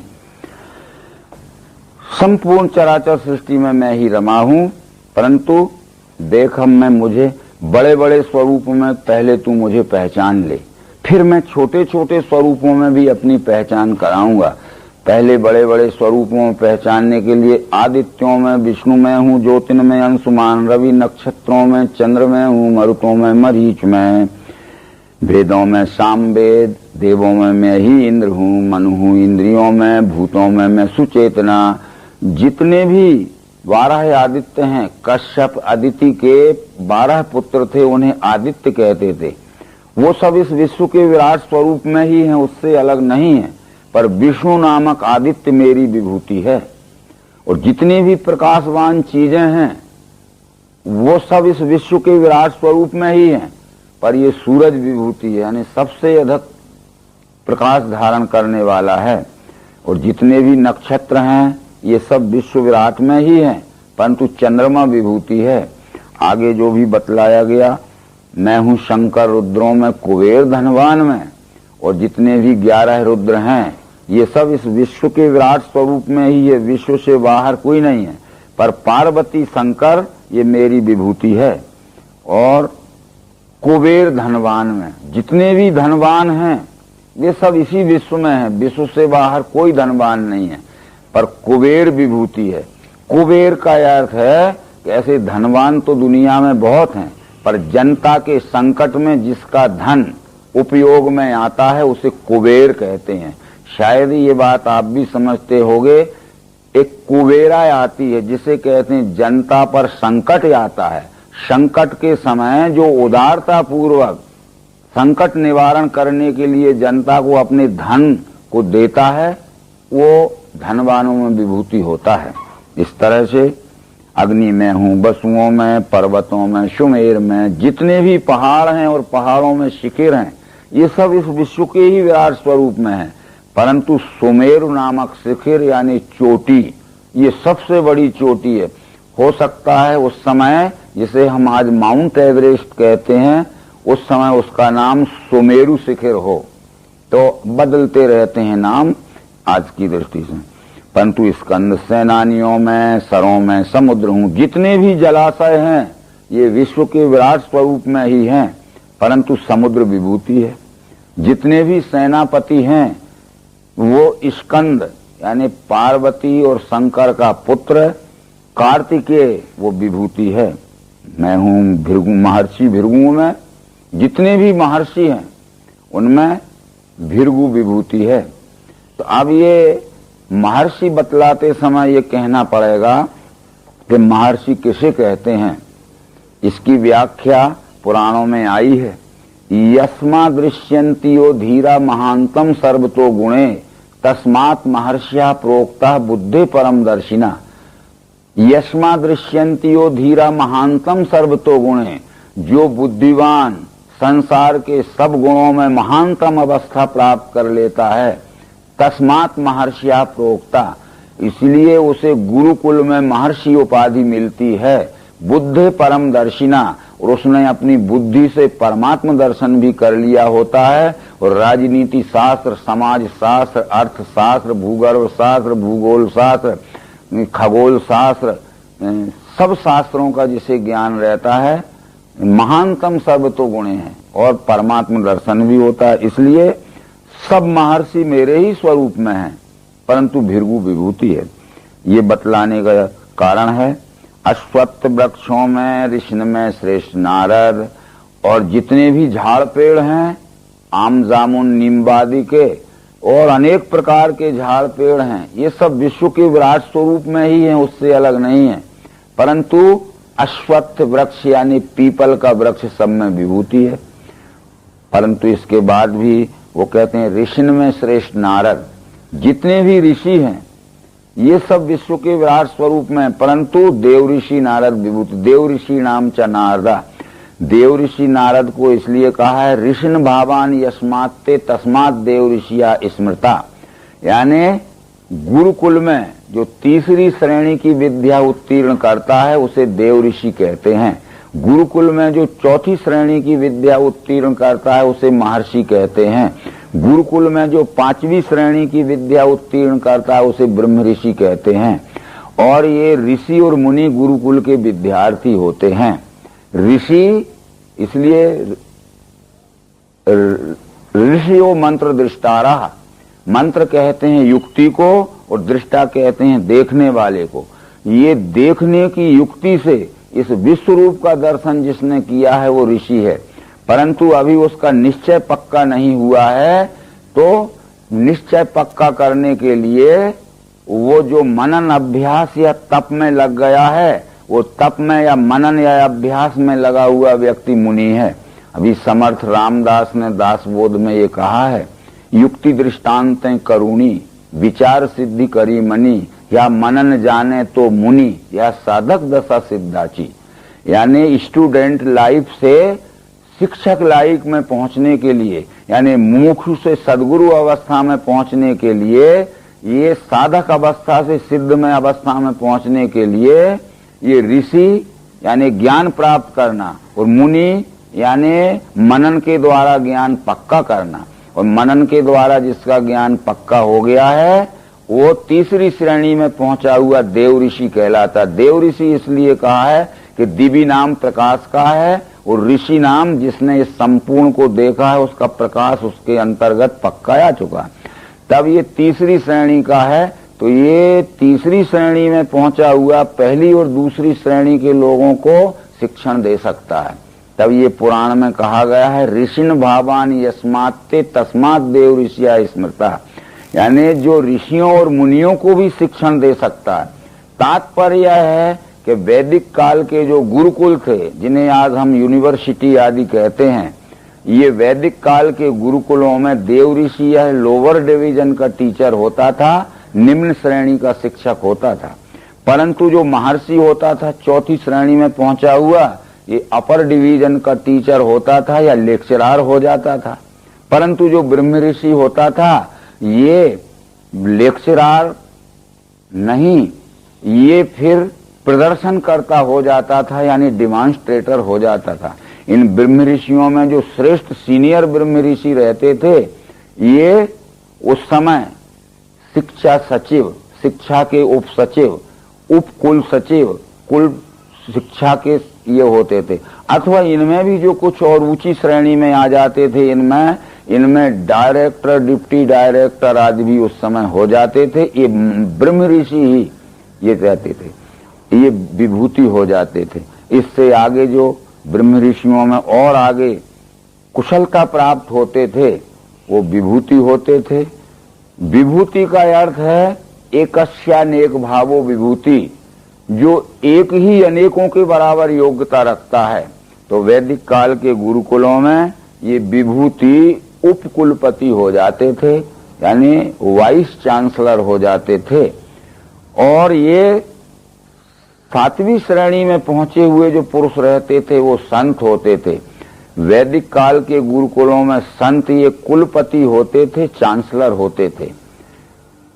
संपूर्ण चराचर सृष्टि में मैं ही रमा हूं, परंतु देख मैं मुझे बड़े बड़े स्वरूपों में पहले तू मुझे पहचान ले, फिर मैं छोटे छोटे स्वरूपों में भी अपनी पहचान कराऊंगा। पहले बड़े बड़े स्वरूपों में पहचानने के लिए आदित्यों में विष्णु में हूँ, ज्योतिन में अंशुमान, रवि नक्षत्रों में चंद्र में हूँ, मरुतों में मरीच में, वेदों में सामवेद, देवों में मैं ही इंद्र हूँ, मनु हूँ इंद्रियों में, भूतों में मैं सुचेतना। जितने भी 12 आदित्य हैं, कश्यप अदिति के 12 पुत्र थे, उन्हें आदित्य कहते थे। वो सब इस विश्व के विराट स्वरूप में ही हैं, उससे अलग नहीं है। पर विष्णु नामक आदित्य मेरी विभूति है, और जितनी भी प्रकाशवान चीजें हैं वो सब इस विश्व के विराट स्वरूप में ही हैं। पर ये सूरज विभूति है, यानी सबसे अधिक प्रकाश धारण करने वाला है। और जितने भी नक्षत्र हैं ये सब विश्व विराट में ही हैं, परंतु चंद्रमा विभूति है। आगे जो भी बतलाया गया, मैं हूं शंकर रुद्रों में, कुबेर धनवान में, और जितने भी 11 रुद्र हैं ये सब इस विश्व के विराट स्वरूप में ही है, विश्व से बाहर कोई नहीं है। पर पार्वती शंकर ये मेरी विभूति है। और कुबेर धनवान में, जितने भी धनवान हैं ये सब इसी विश्व में है, विश्व से बाहर कोई धनवान नहीं है। पर कुबेर विभूति है। कुबेर का अर्थ है कि ऐसे धनवान तो दुनिया में बहुत हैं, पर जनता के संकट में जिसका धन उपयोग में आता है उसे कुबेर कहते हैं। शायद ये बात आप भी समझते होंगे। एक कुबेरा आती है जिसे कहते हैं जनता पर संकट आता है। संकट के समय जो उदारता पूर्वक संकट निवारण करने के लिए जनता को अपने धन को देता है, वो धनवानों में विभूति होता है। इस तरह से अग्नि में हूँ, वसुओं में, पर्वतों में, सुमेर में, जितने भी पहाड़ हैं और पहाड़ों में शिखर हैं, ये सब इस विश्व के ही विराट स्वरूप में है। परंतु सुमेरु नामक शिखर यानी चोटी, ये सबसे बड़ी चोटी है। हो सकता है उस समय जिसे हम आज माउंट एवरेस्ट कहते हैं, उस समय उसका नाम सुमेरु शिखर हो। तो बदलते रहते हैं नाम आज की दृष्टि से। परंतु स्कंद सेनानियों में, सरों में समुद्र हूँ, जितने भी जलाशय हैं ये विश्व के विराट स्वरूप में ही हैं, परंतु समुद्र विभूति है। जितने भी सेनापति हैं वो स्कंद यानी पार्वती और शंकर का पुत्र कार्तिकेय, वो विभूति है। मैं हूँ भृगु, महर्षि भृगु में जितने भी महर्षि हैं उनमें भृगु विभूति है। तो अब ये महर्षि बतलाते समय ये कहना पड़ेगा कि महर्षि किसे कहते हैं। इसकी व्याख्या पुराणों में आई है। यस्मा दृश्यन्तियो धीरा महांतम सर्वतो गुणे तस्मात् महर्षिया प्रोक्ता बुद्धे परम दर्शिना। यस्मा दृश्यन्तियो धीरा महांतम सर्वतो गुणे, जो बुद्धिवान संसार के सब गुणों में महानतम अवस्था प्राप्त कर लेता है, तस्मात् महर्षिया प्रोक्ता, इसलिए उसे गुरुकुल में महर्षि उपाधि मिलती है। बुद्धे परम दर्शिना, और उसने अपनी बुद्धि से परमात्म दर्शन भी कर लिया होता है। और राजनीति शास्त्र, समाज शास्त्र, अर्थशास्त्र, भूगर्भ शास्त्र, भूगोल शास्त्र, खगोल शास्त्र, सब शास्त्रों का जिसे ज्ञान रहता है, महानतम सर्वतो गुणे है और परमात्म दर्शन भी होता है। इसलिए सब महर्षि मेरे ही स्वरूप में हैं, परंतु भृगु विभूति है। ये बतलाने का कारण है। अश्वत्थ वृक्षों में, ऋषि में श्रेष्ठ नारद, और जितने भी झाड़ पेड़ हैं, आम जामुन नीमबादी के और अनेक प्रकार के झाड़ पेड़ हैं, ये सब विश्व के विराट स्वरूप में ही हैं, उससे अलग नहीं है। परंतु अश्वत्थ वृक्ष यानी पीपल का वृक्ष सब में विभूति है। परंतु इसके बाद भी वो कहते हैं ऋषि में श्रेष्ठ नारद, जितने भी ऋषि हैं ये सब विश्व के विराट स्वरूप में, परंतु देव ऋषि नारद विभूति। देव ऋषि नाम च नारदा, देव ऋषि नारद को इसलिए कहा है ऋषिन भावान यस्मात्ते तस्मात् देव ऋषिया स्मृता, यानी गुरुकुल में जो तीसरी श्रेणी की विद्या उत्तीर्ण करता है उसे देव ऋषि कहते हैं। गुरुकुल में जो चौथी श्रेणी की विद्या उत्तीर्ण करता है उसे महर्षि कहते हैं। गुरुकुल में जो पांचवी श्रेणी की विद्या उत्तीर्ण करता है उसे ब्रह्म ऋषि कहते हैं। और ये ऋषि और मुनि गुरुकुल के विद्यार्थी होते हैं। ऋषि इसलिए ऋषियो मंत्र दृष्टारा, मंत्र कहते हैं युक्ति को और दृष्टा कहते हैं देखने वाले को। ये देखने की युक्ति से इस विश्व रूप का दर्शन जिसने किया है वो ऋषि है, परंतु अभी उसका निश्चय पक्का नहीं हुआ है। तो निश्चय पक्का करने के लिए वो जो मनन अभ्यास या तप में लग गया है, वो तप में या मनन या अभ्यास में लगा हुआ व्यक्ति मुनि है। अभी समर्थ रामदास ने दासबोध में ये कहा है, युक्ति दृष्टांतें करुणी, विचार सिद्धि करी मनी, या मनन जाने तो मुनि, या साधक दशा सिद्धाची। यानी स्टूडेंट लाइफ से शिक्षक लाइफ में पहुंचने के लिए, यानी मुमुक्षु से सदगुरु अवस्था में पहुंचने के लिए, ये साधक अवस्था से सिद्धमय अवस्था में पहुंचने के लिए ये ऋषि यानी ज्ञान प्राप्त करना, और मुनि यानी मनन के द्वारा ज्ञान पक्का करना। और मनन के द्वारा जिसका ज्ञान पक्का हो गया है वो तीसरी श्रेणी में पहुंचा हुआ देव ऋषि कहलाता। देव ऋषि इसलिए कहा है कि दिव्य नाम प्रकाश का है, और ऋषि नाम जिसने इस संपूर्ण को देखा है उसका प्रकाश उसके अंतर्गत पक्का आ चुका। तब ये तीसरी श्रेणी का है। तो ये तीसरी श्रेणी में पहुंचा हुआ पहली और दूसरी श्रेणी के लोगों को शिक्षण दे सकता है। तब ये पुराण में कहा गया है ऋषिन भावान यस्मात्ते तस्मात् देव ऋषिया स्मृता, यानी जो ऋषियों और मुनियों को भी शिक्षण दे सकता है। तात्पर्य है कि वैदिक काल के जो गुरुकुल थे, जिन्हें आज हम यूनिवर्सिटी आदि कहते हैं, ये वैदिक काल के गुरुकुलों में देव ऋषि यह लोअर डिवीजन का टीचर होता था, निम्न श्रेणी का शिक्षक होता था। परंतु जो महर्षि होता था, चौथी श्रेणी में पहुंचा हुआ, ये अपर डिवीजन का टीचर होता था या लेक्चरर हो जाता था। परंतु जो ब्रह्म ऋषि होता था, ये लेक्चरर नहीं, ये फिर प्रदर्शन करता हो जाता था, यानी डिमॉन्स्ट्रेटर हो जाता था। इन ब्रह्म ऋषियों में जो श्रेष्ठ सीनियर ब्रह्म ऋषि रहते थे, ये उस समय शिक्षा सचिव, शिक्षा के उप सचिव, उप कुल सचिव, कुल शिक्षा के ये होते थे। अथवा इनमें भी जो कुछ और ऊंची श्रेणी में आ जाते थे, इनमें डायरेक्टर, डिप्टी डायरेक्टर आदि भी उस समय हो जाते थे। ये ब्रह्म ऋषि ही ये कहते थे, ये विभूति हो जाते थे। इससे आगे जो ब्रह्म ऋषियों में और आगे कुशलता प्राप्त होते थे, वो विभूति होते थे। विभूति का अर्थ है एकस्यानेक भावो विभूति, जो एक ही अनेकों के बराबर योग्यता रखता है। तो वैदिक काल के गुरुकुलों में ये विभूति उपकुलपति हो जाते थे, यानी वाइस चांसलर हो जाते थे। और ये 7वीं श्रेणी में पहुंचे हुए जो पुरुष रहते थे, वो संत होते थे। वैदिक काल के गुरुकुलों में संत ये कुलपति होते थे, चांसलर होते थे।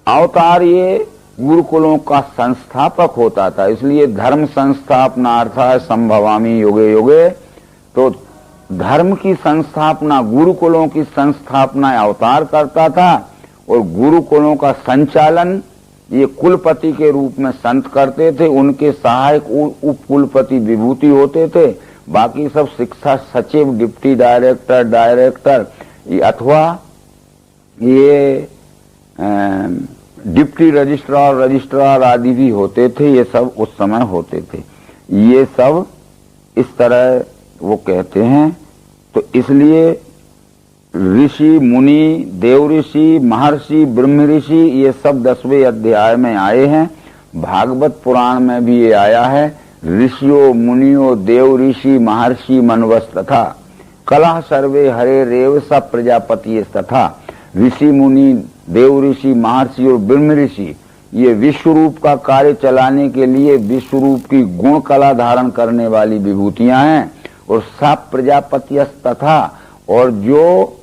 अवतार ये गुरुकुलों का संस्थापक होता था, इसलिए धर्म संस्थापनार्थाय संभवामि युगे युगे। तो धर्म की संस्थापना, गुरुकुलों की संस्थापना अवतार करता था, और गुरुकुलों का संचालन ये कुलपति के रूप में संत करते थे। उनके सहायक उप कुलपति विभूति होते थे। बाकी सब शिक्षा सचिव, डिप्टी डायरेक्टर अथवा ये डिप्टी रजिस्ट्रार आदि भी होते थे। ये सब उस समय होते थे। ये सब इस तरह वो कहते हैं। तो इसलिए ऋषि, मुनि, देव ऋषि, महर्षि, ब्रह्म ऋषि, ये सब 10वें अध्याय में आए हैं। भागवत पुराण में भी ये आया है। ऋषियों, मुनियों, देव ऋषि, महर्षि, मनवस तथा कलह सर्वे हरे रेव स प्रजापति तथा। ऋषि, मुनि, देव ऋषि, महर्षि और ब्रह्म ऋषि ये विश्व रूप का कार्य चलाने के लिए विश्व रूप की गुण कला धारण करने वाली विभूतियां हैं। और सब प्रजापति तथा, और जो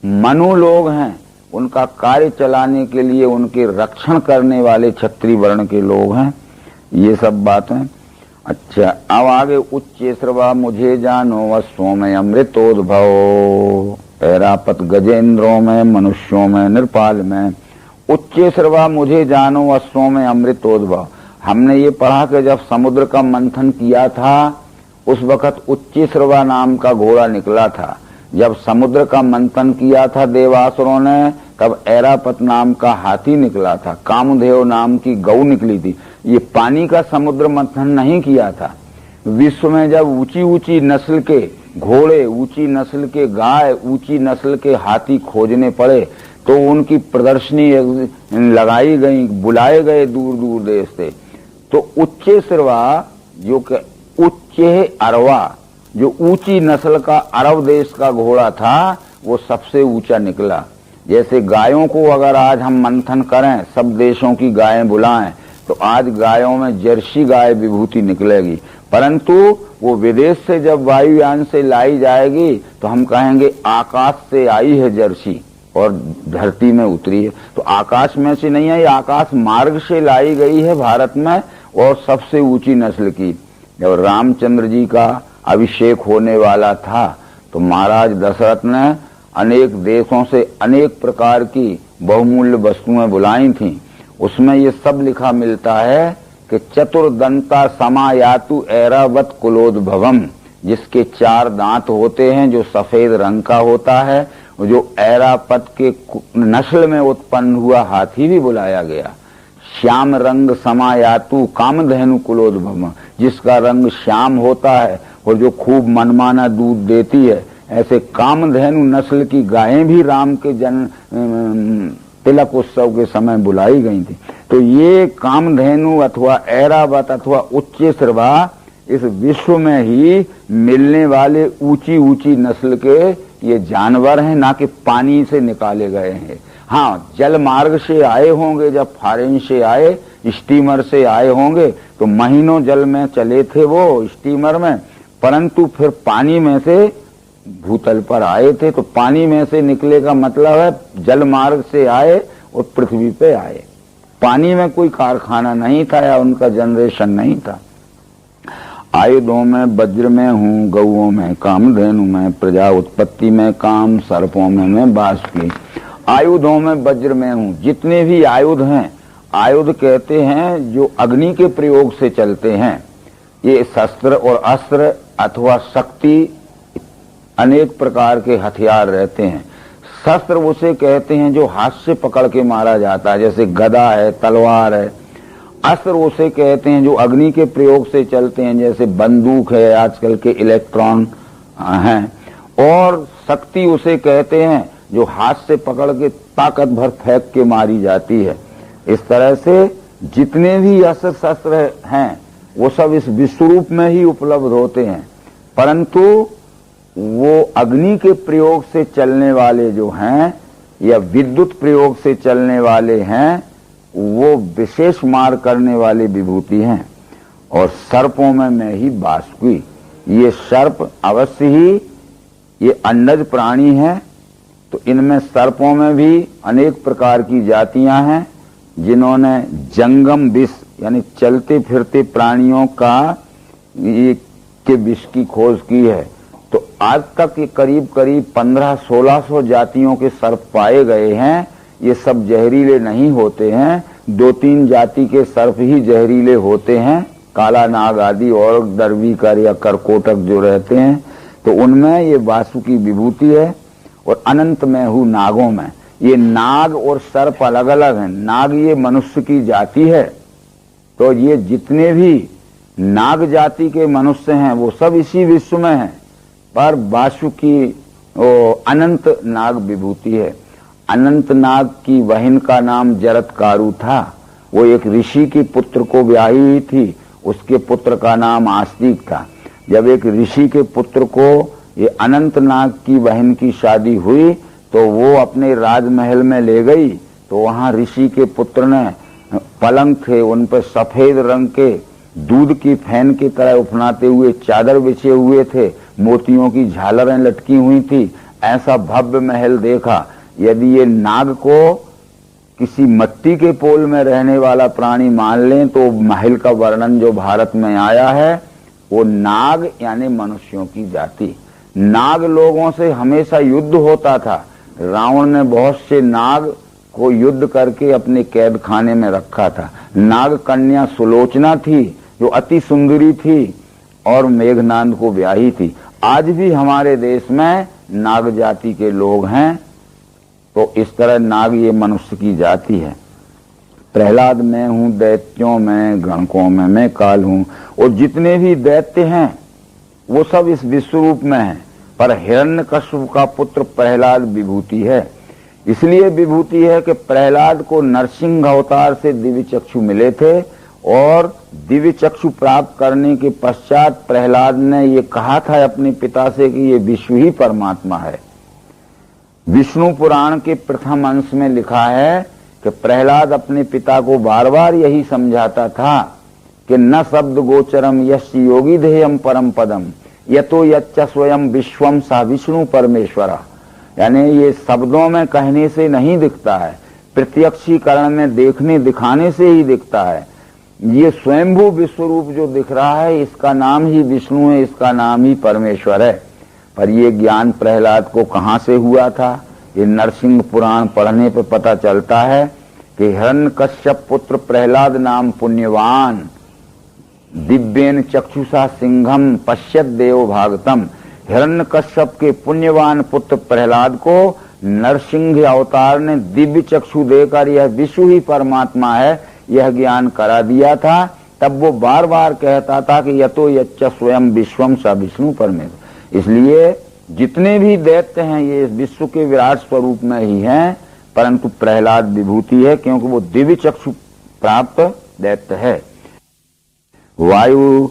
मनु लोग हैं उनका कार्य चलाने के लिए उनके रक्षण करने वाले क्षत्रिय वर्ण के लोग हैं। ये सब बातें। अच्छा, अब आगे उच्च श्रवा मुझे जानो वस्त्रों में अमृतोद्भव, ऐरापत गजेंद्रों में, मनुष्यों में, नृपाल में। उच्च श्रवा मुझे जानो वस्त्रों में अमृतोद्भव। हमने ये पढ़ा कि जब समुद्र का मंथन किया था, उस वक्त उच्च श्रवा नाम का घोड़ा निकला था। जब समुद्र का मंथन किया था देवासुरों ने, तब ऐरापत नाम का हाथी निकला था, कामदेव नाम की गऊ निकली थी। ये पानी का समुद्र मंथन नहीं किया था। विश्व में जब ऊंची ऊंची नस्ल के घोड़े, ऊंची नस्ल के गाय, ऊंची नस्ल के हाथी खोजने पड़े, तो उनकी प्रदर्शनी लगाई गई, बुलाए गए दूर दूर देश से। तो उच्च श्रवा, जो कि उच्च अरवा, जो ऊंची नस्ल का अरब देश का घोड़ा था, वो सबसे ऊंचा निकला। जैसे गायों को अगर आज हम मंथन करें, सब देशों की गायें बुलाएं, तो आज गायों में जर्सी गाय विभूति निकलेगी। परंतु वो विदेश से जब वायुयान से लाई जाएगी, तो हम कहेंगे आकाश से आई है जर्सी और धरती में उतरी है। तो आकाश में से नहीं आई, आकाश मार्ग से लाई गई है भारत में, और सबसे ऊंची नस्ल की। जब रामचंद्र जी का अभिषेक होने वाला था, तो महाराज दशरथ ने अनेक देशों से अनेक प्रकार की बहुमूल्य वस्तुएं बुलाई थीं। उसमें ये सब लिखा मिलता है कि चतुर्दंता समायातु ऐरावत कुलोद्भवम, जिसके 4 दांत होते हैं, जो सफेद रंग का होता है, जो ऐरापत के नस्ल में उत्पन्न हुआ हाथी भी बुलाया गया। श्याम रंग समायातु कामधेनु कुलोद्भवम, जिसका रंग श्याम होता है, और जो खूब मनमाना दूध देती है, ऐसे कामधेनु नस्ल की गायें भी राम के तिलक उत्सव के समय बुलाई गई थी। तो ये कामधेनु अथवा ऐरावत अथवा उच्च श्रवा इस विश्व में ही मिलने वाले ऊंची ऊंची नस्ल के ये जानवर हैं, ना कि पानी से निकाले गए हैं। हाँ, जल मार्ग से आए होंगे, जब फॉरेन से आए, स्टीमर से आए होंगे तो महीनों जल में चले थे वो स्टीमर में, परंतु फिर पानी में से भूतल पर आए थे। तो पानी में से निकले का मतलब है जल मार्ग से आए और पृथ्वी पे आए। पानी में कोई कारखाना नहीं था या उनका जनरेशन नहीं था। आयुधों में वज्र में हूँ, गौओं में कामधेनु में, प्रजा उत्पत्ति में काम, सर्पों में मैं बाष्पी। आयुधों में वज्र में हूँ, जितने भी आयुध हैं, आयुध कहते हैं जो अग्नि के प्रयोग से चलते हैं। ये शस्त्र और अस्त्र अथवा शक्ति अनेक प्रकार के हथियार रहते हैं। शस्त्र उसे कहते हैं जो हाथ से पकड़ के मारा जाता है, जैसे गदा है, तलवार है। अस्त्र उसे कहते हैं जो अग्नि के प्रयोग से चलते हैं, जैसे बंदूक है, आजकल के इलेक्ट्रॉन हैं। और शक्ति उसे कहते हैं जो हाथ से पकड़ के ताकत भर फेंक के मारी जाती है। इस तरह से जितने भी अस्त्र शस्त्र हैं वो सब इस विश्वरूप में ही उपलब्ध होते हैं, परंतु वो अग्नि के प्रयोग से चलने वाले जो हैं या विद्युत प्रयोग से चलने वाले हैं, वो विशेष मार करने वाली विभूति हैं। और सर्पों में मैं ही बाष्पी। ये सर्प अवश्य ही ये अंडज प्राणी है, तो इनमें सर्पों में भी अनेक प्रकार की जातियां हैं जिन्होंने जंगम विष यानी चलते फिरते प्राणियों के विष की खोज की है। तो आज तक ये करीब करीब 1500-1600 जातियों के सर्प पाए गए हैं। ये सब जहरीले नहीं होते हैं, 2-3 जाति के सर्प ही जहरीले होते हैं, काला नाग आदि और दरवीकर या करकोटक जो रहते हैं, तो उनमें ये वासु की विभूति है। और अनंत में हूँ नागों में। ये नाग और सर्प अलग अलग हैं। नाग ये मनुष्य की जाति है, तो ये जितने भी नाग जाति के मनुष्य हैं वो सब इसी विश्व में हैं, पर वासु की अनंत नाग विभूति है। अनंत नाग की बहन का नाम जरत्कारु था। वो एक ऋषि की पुत्र को ब्याही हुई थी, उसके पुत्र का नाम आस्तिक था। जब एक ऋषि के पुत्र को ये अनंत नाग की बहन की शादी हुई तो वो अपने राजमहल में ले गई, तो वहां ऋषि के पुत्र ने पलंग थे, उन पर सफेद रंग के दूध की फैन की तरह उफनाते हुए चादर बिछे हुए थे, मोतियों की झालरें लटकी हुई थी। ऐसा भव्य महल देखा। यदि ये नाग को किसी मिट्टी के पोल में रहने वाला प्राणी मान लें तो महल का वर्णन जो भारत में आया है वो नाग यानी मनुष्यों की जाति। नाग लोगों से हमेशा युद्ध होता था। रावण ने बहुत से नाग को युद्ध करके अपने कैद खाने में रखा था। नाग कन्या सुलोचना थी जो अति सुंदरी थी और मेघनाद को ब्याही थी। आज भी हमारे देश में नाग जाति के लोग हैं। तो इस तरह नाग ये मनुष्य की जाति है। प्रहलाद मैं हूँ, दैत्यों में, गणकों में मैं काल हूँ। और जितने भी दैत्य हैं वो सब इस विश्वरूप में हैं, पर हिरण्यकश्यप का पुत्र प्रहलाद विभूति है। इसलिए विभूति है कि प्रहलाद को नरसिंह अवतार से दिव्य चक्षु मिले थे और दिव्य चक्षु प्राप्त करने के पश्चात प्रहलाद ने ये कहा था अपने पिता से कि ये विष्णु ही परमात्मा है। विष्णु पुराण के प्रथम अंश में लिखा है कि प्रहलाद अपने पिता को बार बार यही समझाता था कि न शब्द गोचरम यस्य योगी ध्येयम परम पदम यतो यच्च स्वयं विश्वम सा विष्णु परमेश्वरा। यानी ये शब्दों में कहने से नहीं दिखता है, प्रत्यक्षीकरण में देखने दिखाने से ही दिखता है। ये स्वयंभू विश्वरूप जो दिख रहा है इसका नाम ही विष्णु है, इसका नाम ही परमेश्वर है। पर ये ज्ञान प्रहलाद को कहाँ से हुआ था? ये नरसिंह पुराण पढ़ने पर पता चलता है कि हिरण्यकश्यप पुत्र प्रहलाद नाम पुण्यवान दिव्येन चक्षुषा सिंहम पश्यत देव भागतम। हिरण्यकश्यप के पुण्यवान पुत्र प्रहलाद को नरसिंह अवतार ने दिव्य चक्षु देकर यह विष्णु ही परमात्मा है यह ज्ञान करा दिया था। तब वो बार बार कहता था कि यतो यच्च स्वयं विश्वम स विष्णु परमेश्वर। इसलिए जितने भी दैत्य हैं ये विश्व के विराट स्वरूप में ही हैं, परंतु प्रहलाद विभूति है क्योंकि वो दिव्य चक्षु प्राप्त दैत्य है। वायु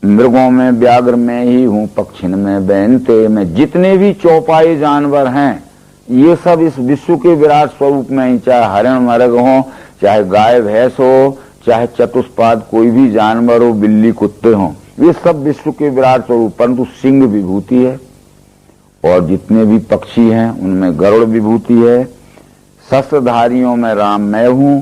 मृगों में व्याघ्र में ही हूँ, पक्षिण में बैनते में, जितने भी चौपाई जानवर हैं ये सब इस विश्व के विराट स्वरूप में ही, चाहे हरिण मृग हो, चाहे गाय भैंस हो, चाहे चतुष्पाद कोई भी जानवर हो, बिल्ली कुत्ते हो, ये सब विश्व के विराट स्वरूप, परंतु सिंह विभूति है। और जितने भी पक्षी हैं उनमें गरुड़ विभूति है। शस्त्रधारियों में राम मैं हूं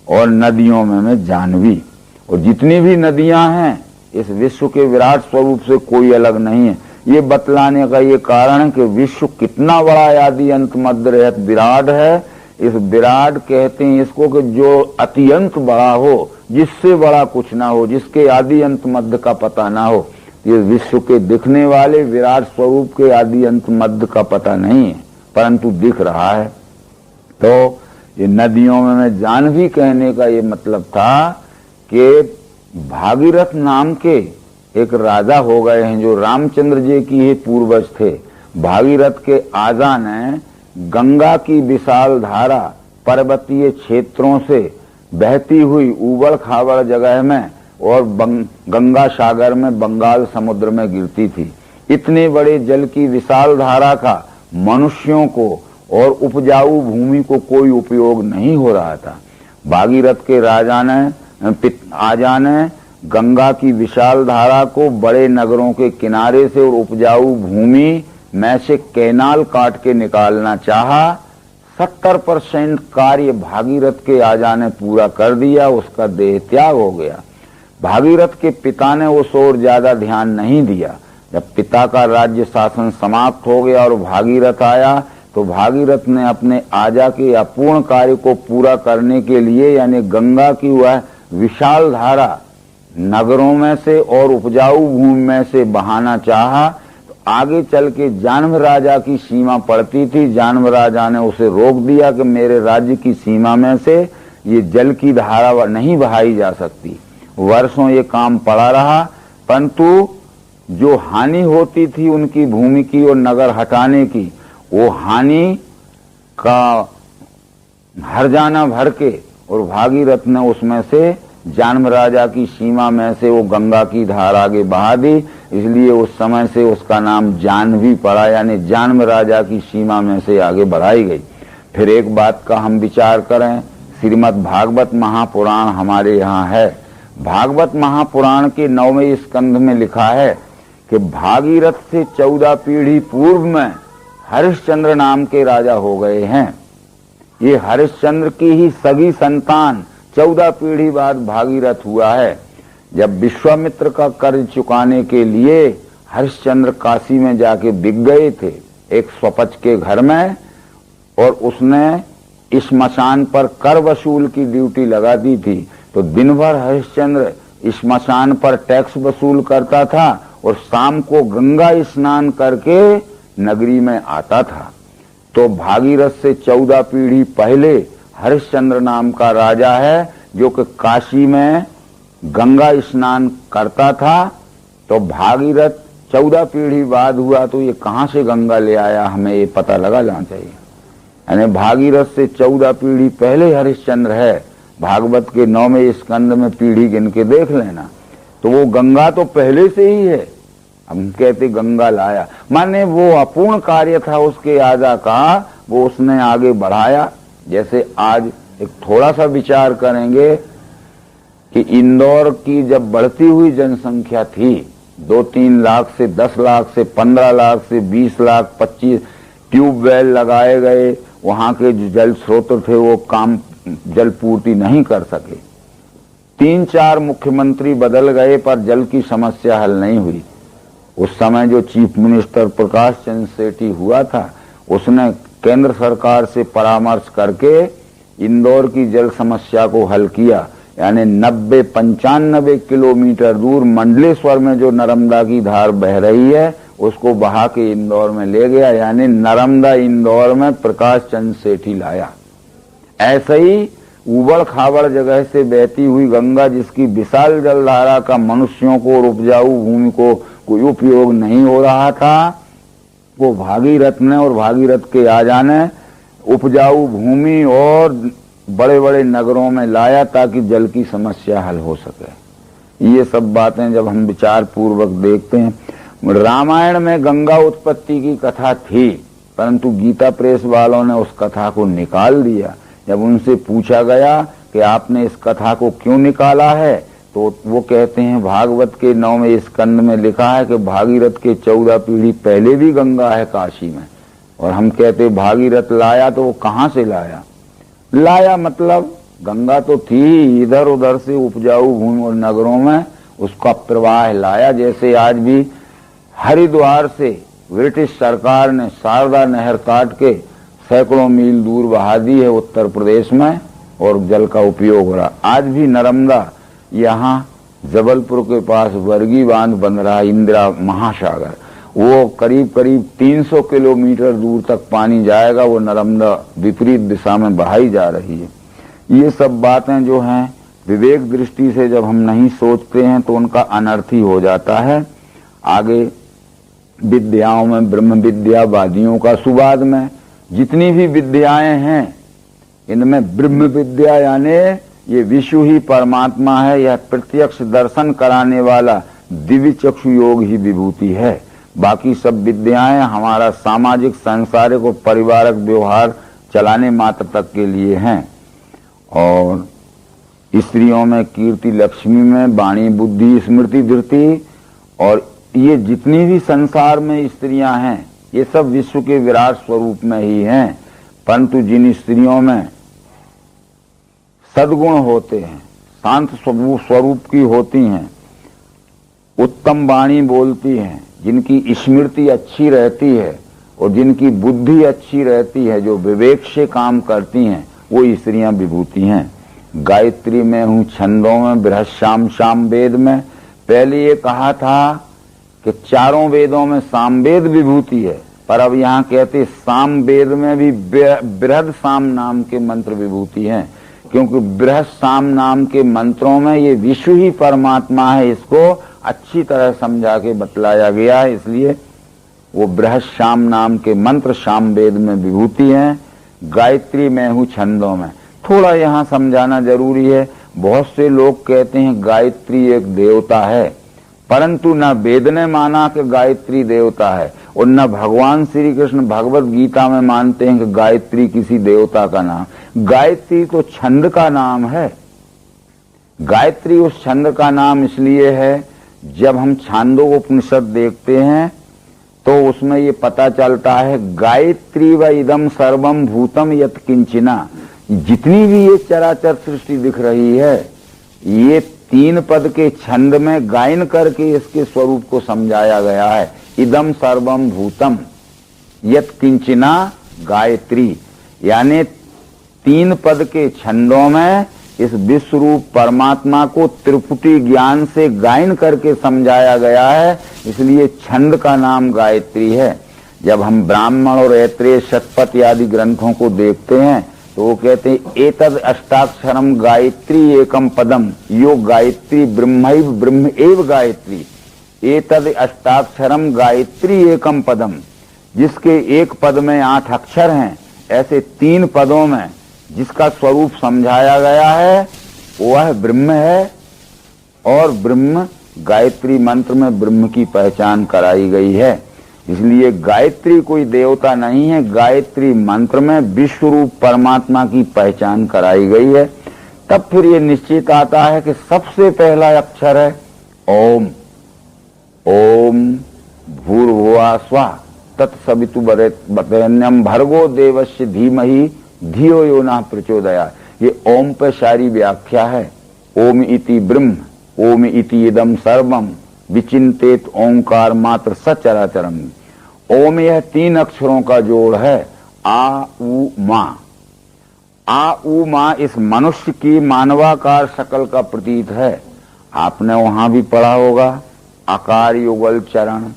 और नदियों में मैं जानवी। और जितनी भी नदियां हैं इस विश्व के विराट स्वरूप से कोई अलग नहीं है। ये बतलाने का ये कारण है कि विश्व कितना बड़ा आदि अंत मध्य रहत विराट है। इस विराट कहते हैं इसको कि जो अत्यंत बड़ा हो, जिससे बड़ा कुछ ना हो, जिसके आदि अंत मध्य का पता ना हो। ये विश्व के दिखने वाले विराट स्वरूप के आदि अंत मध्य का पता नहीं है, परंतु दिख रहा है। तो ये नदियों में मैं जानवी कहने का ये मतलब था कि भागीरथ नाम के एक राजा हो गए हैं जो रामचंद्र जी की ही पूर्वज थे। भागीरथ के आजा ने गंगा की विशाल धारा पर्वतीय क्षेत्रों से बहती हुई उबड़ खाबड़ जगह में और गंगा सागर में, बंगाल समुद्र में गिरती थी। इतने बड़े जल की विशाल धारा का मनुष्यों को और उपजाऊ भूमि को कोई उपयोग नहीं हो रहा था। भागीरथ के आजा ने गंगा की विशाल धारा को बड़े नगरों के किनारे से और उपजाऊ भूमि में से कैनाल काट के निकालना चाहा। 70% कार्य भागीरथ के आजा ने पूरा कर दिया, उसका देह त्याग हो गया। भागीरथ के पिता ने उस ओर ज्यादा ध्यान नहीं दिया। जब पिता का राज्य शासन समाप्त हो गया और भागीरथ आया तो भागीरथ ने अपने आजा के अपूर्ण कार्य को पूरा करने के लिए, यानी गंगा की वह विशाल धारा नगरों में से और उपजाऊ भूमि में से बहाना चाहा। तो आगे चल के जानव राजा की सीमा पड़ती थी। जानव राजा ने उसे रोक दिया कि मेरे राज्य की सीमा में से ये जल की धारा नहीं बहाई जा सकती। वर्षों ये काम पड़ा रहा, परंतु जो हानि होती थी उनकी भूमि की और नगर हटाने की, वो हानि का हर्जाना भर के और भागीरथ ने उसमें से जानव राजा की सीमा में से वो गंगा की धारा आगे बहा दी। इसलिए उस समय से उसका नाम जानवी पड़ा, यानी जानव राजा की सीमा में से आगे बढ़ाई गई। फिर एक बात का हम विचार करें, श्रीमद् भागवत महापुराण हमारे यहाँ है। भागवत महापुराण के 9वें स्कंध में लिखा है कि भागीरथ से 14 पीढ़ी पूर्व में हरिश्चंद्र नाम के राजा हो गए हैं। ये हरिश्चंद्र की ही सगी संतान 14 पीढ़ी बाद भागीरथ हुआ है। जब विश्वामित्र का कर्ज चुकाने के लिए हरिश्चंद्र काशी में जाके बिक गए थे एक स्वपच के घर में, और उसने श्मशान पर कर वसूल की ड्यूटी लगा दी थी। तो दिन भर हरिश्चंद्र श्मशान पर टैक्स वसूल करता था और शाम को गंगा स्नान करके नगरी में आता था। तो भागीरथ से 14 पीढ़ी पहले हरिश्चंद्र नाम का राजा है जो कि काशी में गंगा स्नान करता था। तो भागीरथ 14 पीढ़ी बाद हुआ, तो ये कहां से गंगा ले आया, हमें ये पता लगा लेना चाहिए। यानी भागीरथ से 14 पीढ़ी पहले हरिश्चंद्र है। भागवत के 9वें स्कंद में पीढ़ी गिन के देख लेना। तो वो गंगा तो पहले से ही है। हम कहते गंगा लाया, माने वो अपूर्ण कार्य था उसके आजा का, वो उसने आगे बढ़ाया। जैसे आज एक थोड़ा सा विचार करेंगे कि इंदौर की जब बढ़ती हुई जनसंख्या थी, 2-3 लाख से 10 लाख से 15 लाख से 20 लाख 25 ट्यूबवेल लगाए गए, वहां के जो जल स्रोत थे वो काम जल पूर्ति नहीं कर सके। 3-4 मुख्यमंत्री बदल गए पर जल की समस्या हल नहीं हुई। उस समय जो चीफ मिनिस्टर प्रकाश चंद्र सेठी हुआ था, उसने केंद्र सरकार से परामर्श करके इंदौर की जल समस्या को हल किया। यानी 90-95 किलोमीटर दूर मंडलेश्वर में जो नर्मदा की धार बह रही है उसको बहा के इंदौर में ले गया। यानी नर्मदा इंदौर में प्रकाश चंद्र सेठी लाया। ऐसे ही उबड़ खाबड़ जगह से बहती हुई गंगा, जिसकी विशाल जलधारा का मनुष्यों को और उपजाऊ भूमि को कोई उपयोग नहीं हो रहा था, वो भागीरथ ने और भागीरथ के राजा ने उपजाऊ भूमि और बड़े बड़े नगरों में लाया ताकि जल की समस्या हल हो सके। ये सब बातें जब हम विचार पूर्वक देखते हैं, रामायण में गंगा उत्पत्ति की कथा थी, परंतु गीता प्रेस वालों ने उस कथा को निकाल दिया। जब उनसे पूछा गया कि आपने इस कथा को क्यों निकाला है, तो वो कहते हैं भागवत के 9वें स्कंद में लिखा है कि भागीरथ के 14 पीढ़ी पहले भी गंगा है काशी में। और हम कहते भागीरथ लाया, तो वो कहाँ से लाया मतलब गंगा तो थी, इधर उधर से उपजाऊ भूमि और नगरों में उसका प्रवाह लाया। जैसे आज भी हरिद्वार से ब्रिटिश सरकार ने शारदा नहर काट के सैकड़ों मील दूर बहा दी है उत्तर प्रदेश में, और जल का उपयोग हो रहा। आज भी नर्मदा, यहाँ जबलपुर के पास वर्गी बांध बन रहा, इंदिरा महासागर, वो करीब करीब 300 किलोमीटर दूर तक पानी जाएगा। वो नर्मदा विपरीत दिशा में बहाई जा रही है। ये सब बातें जो हैं विवेक दृष्टि से जब हम नहीं सोचते हैं तो उनका अनर्थ ही हो जाता है। आगे विद्याओं में ब्रह्म विद्यावादियों का सुवाद में जितनी भी विद्याएं हैं, इनमें ब्रह्म विद्या यानी ये विश्व ही परमात्मा है, यह प्रत्यक्ष दर्शन कराने वाला दिव्य चक्षु योग ही विभूति है। बाकी सब विद्याएं हमारा सामाजिक सांसारिक और पारिवारिक व्यवहार चलाने मात्र तक के लिए हैं। और स्त्रियों में कीर्ति लक्ष्मी में वाणी बुद्धि स्मृति धृति, और ये जितनी भी संसार में स्त्रियां हैं ये सब विश्व के विराट स्वरूप में ही हैं। परंतु जिन स्त्रियों में सद्गुण होते हैं, शांत स्वरूप की होती हैं, उत्तम वाणी बोलती हैं, जिनकी स्मृति अच्छी रहती है और जिनकी बुद्धि अच्छी रहती है, जो विवेक से काम करती हैं, वो स्त्रियां विभूति हैं। गायत्री में हूँ, छंदों में, बृहस्पति शाम वेद में। पहले ये कहा था कि चारों वेदों में सामवेद विभूति है, पर अब यहाँ कहते साम वेद में भी बृहद साम नाम के मंत्र विभूति हैं, क्योंकि बृहद साम नाम के मंत्रों में ये विश्व ही परमात्मा है, इसको अच्छी तरह समझा के बतलाया गया है। इसलिए वो बृहद शाम नाम के मंत्र शाम वेद में विभूति हैं। गायत्री में हूँ छंदों में। थोड़ा यहाँ समझाना जरूरी है। बहुत से लोग कहते हैं गायत्री एक देवता है, परंतु न वेद ने माना कि गायत्री देवता है, और न भगवान श्री कृष्ण भगवत गीता में मानते हैं कि गायत्री किसी देवता का नाम। गायत्री तो छंद का नाम है। गायत्री उस छंद का नाम इसलिए है, जब हम छांदोपनिषद देखते हैं तो उसमें ये पता चलता है गायत्री व इदम सर्वम भूतम यत् किंचिना। जितनी भी ये चराचर सृष्टि दिख रही है, ये 3 पद के छंद में गायन करके इसके स्वरूप को समझाया गया है। इदम सर्वम भूतम यत् किंचिना गायत्री, यानी 3 पद के छंदों में इस विश्व रूप परमात्मा को त्रिपुटी ज्ञान से गायन करके समझाया गया है, इसलिए छंद का नाम गायत्री है। जब हम ब्राह्मण और ऐत्रेय शतपथ आदि ग्रंथों को देखते हैं तो वो कहते हैं एतद अष्टाक्षरम गायत्री एकम पदम, यो गायत्री ब्रह्मैव ब्रह्म एव गायत्री, एतद अष्टाक्षरम गायत्री एकम पदम, जिसके एक पद में 8 अक्षर हैं, ऐसे 3 पदों में जिसका स्वरूप समझाया गया है वह ब्रह्म है। और ब्रह्म गायत्री मंत्र में ब्रह्म की पहचान कराई गई है। इसलिए गायत्री कोई देवता नहीं है, गायत्री मंत्र में विश्व रूप परमात्मा की पहचान कराई गई है। तब फिर ये निश्चित आता है कि सबसे पहला अक्षर है ओम। ओम भूर्भुवः स्वः तत्सवितुर्वरेण्यं भर्गो देवस्य धीमहि धियो यो नः प्रचोदयात्। ये ओम पे सारी व्याख्या है। ओम इति ब्रह्म, ओम इति इदम सर्वम विचिंतेत ओंकार मात्र सचराचरम। ओम यह 3 अक्षरों का जोड़ है, आ उ मा। आ उ मा इस मनुष्य की मानवाकार शकल का प्रतीत है। आपने वहां भी पढ़ा होगा, आकार युगल चरण,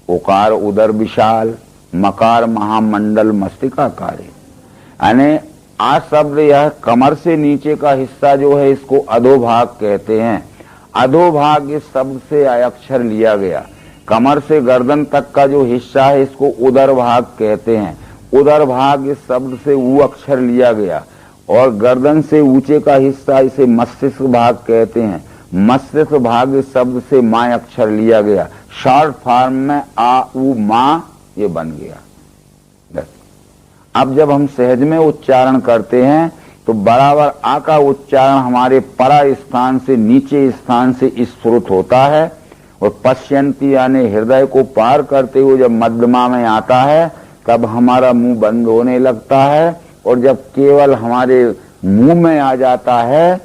उकार उदर विशाल, मकार महामंडल मस्तिकाकारी। यानी आ शब्द यह कमर से नीचे का हिस्सा जो है इसको अधोभाग कहते हैं। अधोभाग इस शब्द से अक्षर लिया गया। कमर से गर्दन तक का जो हिस्सा है इसको उदर भाग कहते हैं। उदर भाग इस शब्द से ऊ अक्षर लिया गया। और गर्दन से ऊंचे का हिस्सा इसे मस्तिष्क भाग कहते हैं। मस्तिष्क भाग इस शब्द से माँ अक्षर लिया गया। शॉर्ट फॉर्म में आ उ माँ ये बन गया। अब जब हम सहज में उच्चारण करते हैं तो बराबर आ का उच्चारण हमारे परा स्थान से नीचे स्थान से स्फुरित होता है। और पश्यंती यानी हृदय को पार करते हुए जब मध्यमा में आता है तब हमारा मुंह बंद होने लगता है। और जब केवल हमारे मुंह में आ जाता है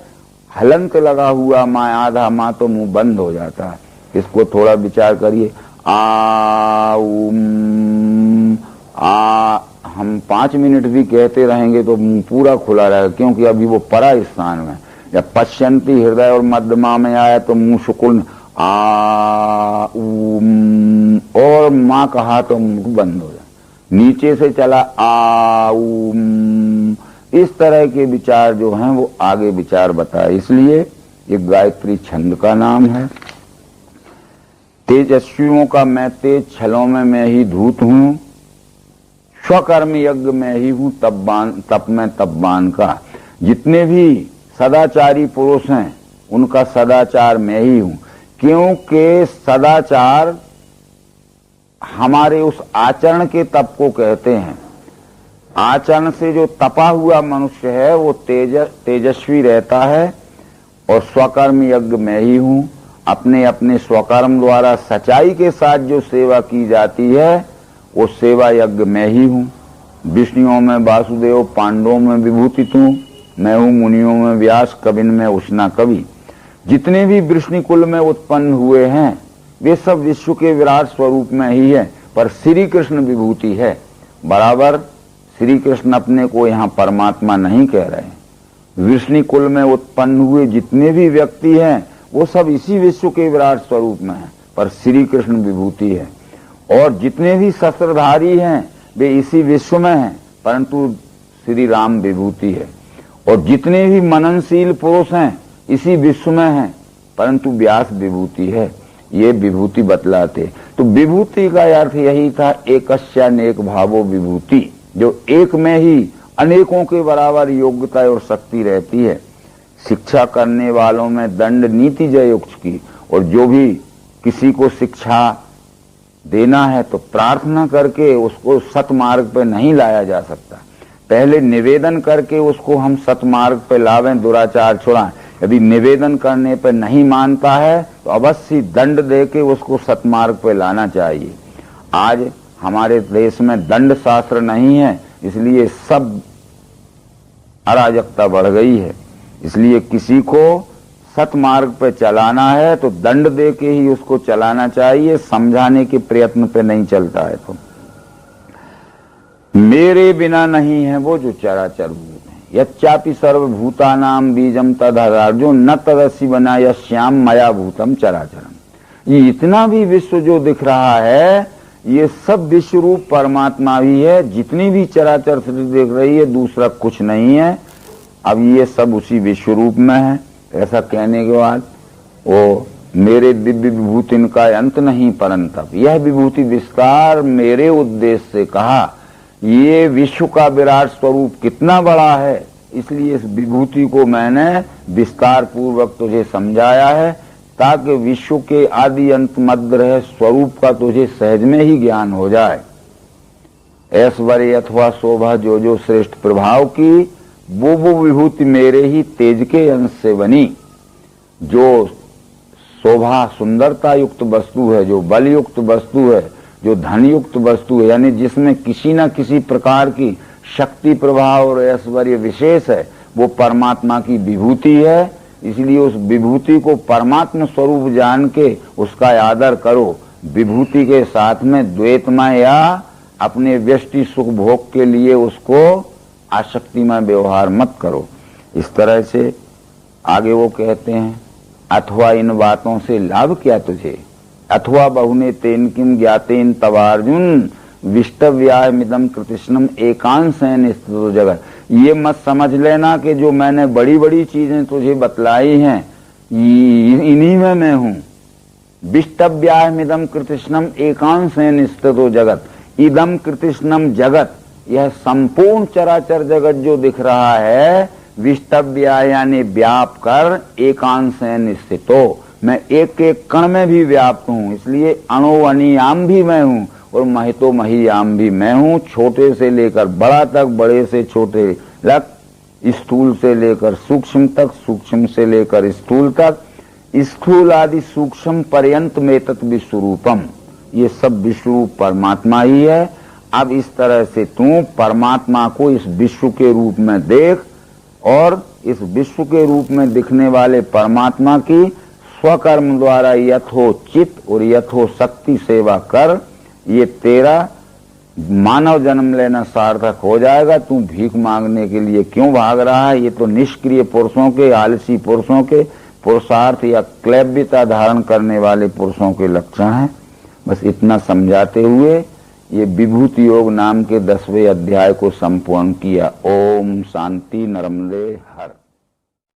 हलंत लगा हुआ माँ आधा माँ तो मुंह बंद हो जाता है। इसको थोड़ा विचार करिए। आ उम आ हम 5 मिनट भी कहते रहेंगे तो मुंह पूरा खुला रहेगा, क्योंकि अभी वो परा स्थान में। जब पश्यंती हृदय और मध्यमा में आया तो मुंह सुकुन आ उम और माँ कहा तो मुंह बंद हो जाए। नीचे से चला आ उम, इस तरह के विचार जो हैं वो आगे विचार बताए। इसलिए ये गायत्री छंद का नाम है। तेजस्वियों का मैं तेज, छलों में मैं ही धूत हूँ, स्वकर्म यज्ञ में ही हूँ तप में तपबान का। जितने भी सदाचारी पुरुष हैं उनका सदाचार मैं ही हूँ, क्योंकि सदाचार हमारे उस आचरण के तप को कहते हैं। आचरण से जो तपा हुआ मनुष्य है वो तेजस्वी रहता है। और स्वकर्म यज्ञ मैं ही हूँ, अपने अपने स्वकर्म द्वारा सच्चाई के साथ जो सेवा की जाती है वो सेवा यज्ञ मैं ही हूँ। विष्णुओं में वासुदेव, पांडवों में विभूति तू, मैं हूँ मुनियों में व्यास, कविन में उष्णा कवि। जितने भी वृष्णि कुल में उत्पन्न हुए हैं वे सब विश्व के विराट स्वरूप में ही है, पर श्री कृष्ण विभूति है। बराबर श्री कृष्ण अपने को यहाँ परमात्मा नहीं कह रहे। विष्णु कुल में उत्पन्न हुए जितने भी व्यक्ति हैं वो सब इसी विश्व के विराट स्वरूप में है, पर श्री कृष्ण विभूति है। और जितने भी शस्त्रधारी हैं वे इसी विश्व में हैं, परंतु श्री राम विभूति है। और जितने भी मननशील पुरुष हैं इसी विश्व में हैं, परंतु व्यास विभूति है। ये विभूति बतलाते। तो विभूति का अर्थ यही था, एकस्यानेक भावो विभूति, जो एक में ही अनेकों के बराबर योग्यता और शक्ति रहती है। शिक्षा करने वालों में दंड नीति जयुक्त की। और जो भी किसी को शिक्षा देना है तो प्रार्थना करके उसको सतमार्ग पर नहीं लाया जा सकता। पहले निवेदन करके उसको हम सतमार्ग पर लावें, दुराचार छुड़ाएं। यदि निवेदन करने पर नहीं मानता है तो अवश्य दंड देके उसको सतमार्ग पर लाना चाहिए। आज हमारे देश में दंड शास्त्र नहीं है, इसलिए सब अराजकता बढ़ गई है। इसलिए किसी को सतमार्ग पे चलाना है तो दंड देके ही उसको चलाना चाहिए, समझाने के प्रयत्न पे नहीं चलता है। तो मेरे बिना नहीं है वो जो चराचर भूत है। यच्चापि सर्वभूतानाम बीजम तदर्जुन न तदसि बना यश्याम मया भूतम चराचरम। ये इतना भी विश्व जो दिख रहा है ये सब विश्व रूप परमात्मा भी है। जितनी भी चराचर सृष्टि दिख रही है दूसरा कुछ नहीं है। अब ये सब उसी विश्व रूप में है। ऐसा कहने के बाद वो मेरे दिव्य विभूति इनका अंत नहीं, परंतप यह विभूति विस्तार मेरे उद्देश्य से कहा। ये विश्व का विराट स्वरूप कितना बड़ा है, इसलिए इस विभूति को मैंने विस्तार पूर्वक तुझे समझाया है, ताकि विश्व के आदि अंत मध्य रहे स्वरूप का तुझे सहज में ही ज्ञान हो जाए। ऐश्वर्य अथवा शोभा जो जो श्रेष्ठ प्रभाव की वो विभूति मेरे ही तेज के अंश से बनी। जो शोभा सुंदरता युक्त वस्तु है, जो बल युक्त वस्तु है, जो धन युक्त वस्तु है, यानी जिसमें किसी न किसी प्रकार की शक्ति प्रभाव और ऐश्वर्य विशेष है, वो परमात्मा की विभूति है। इसलिए उस विभूति को परमात्मा स्वरूप जान के उसका आदर करो। विभूति के साथ में द्वैतमय या अपने व्यष्टि सुख भोग के लिए उसको आसक्तिमय व्यवहार मत करो। इस तरह से आगे वो कहते हैं, अथवा इन बातों से लाभ क्या तुझे, अथवा बहुने तेन किम ज्ञातेन तवार्जुन विष्टव्याय मिदम कृतिष्णम एकांशेन स्थितो जगत। ये मत समझ लेना कि जो मैंने बड़ी बड़ी चीजें तुझे बतलाई हैं इन्हीं में मैं हूं। विष्टव्यायमिदम कृतिष्णम एकांशेन स्थितो जगत। इदम कृतिष्णम जगत, यह संपूर्ण चराचर जगत जो दिख रहा है, विष्टव्या यानी व्याप कर, एकांशेन स्थितो, मैं एक एक कण में भी व्याप्त हूं, इसलिए अणोअणियाम भी मैं हूं और महितो महियाम भी मैं हूं। छोटे से लेकर बड़ा तक, बड़े से छोटे तक, स्थूल से लेकर सूक्ष्म तक, सूक्ष्म से लेकर स्थूल तक, स्थूल आदि सूक्ष्म पर्यंत में तत् विश्वरूपम, ये सब विश्वरूप परमात्मा ही है। अब इस तरह से तू परमात्मा को इस विश्व के रूप में देख और इस विश्व के रूप में दिखने वाले परमात्मा की स्वकर्म द्वारा यथोचित और यथोशक्ति सेवा कर। ये तेरा मानव जन्म लेना सार्थक हो जाएगा। तू भीख मांगने के लिए क्यों भाग रहा है? ये तो निष्क्रिय पुरुषों के, आलसी पुरुषों के, पुरुषार्थ या क्लैब्यता धारण करने वाले पुरुषों के लक्षण हैं। बस इतना समझाते हुए ये विभूति योग नाम के 10वें अध्याय को संपूर्ण किया। ओम शांति नरमदे हर।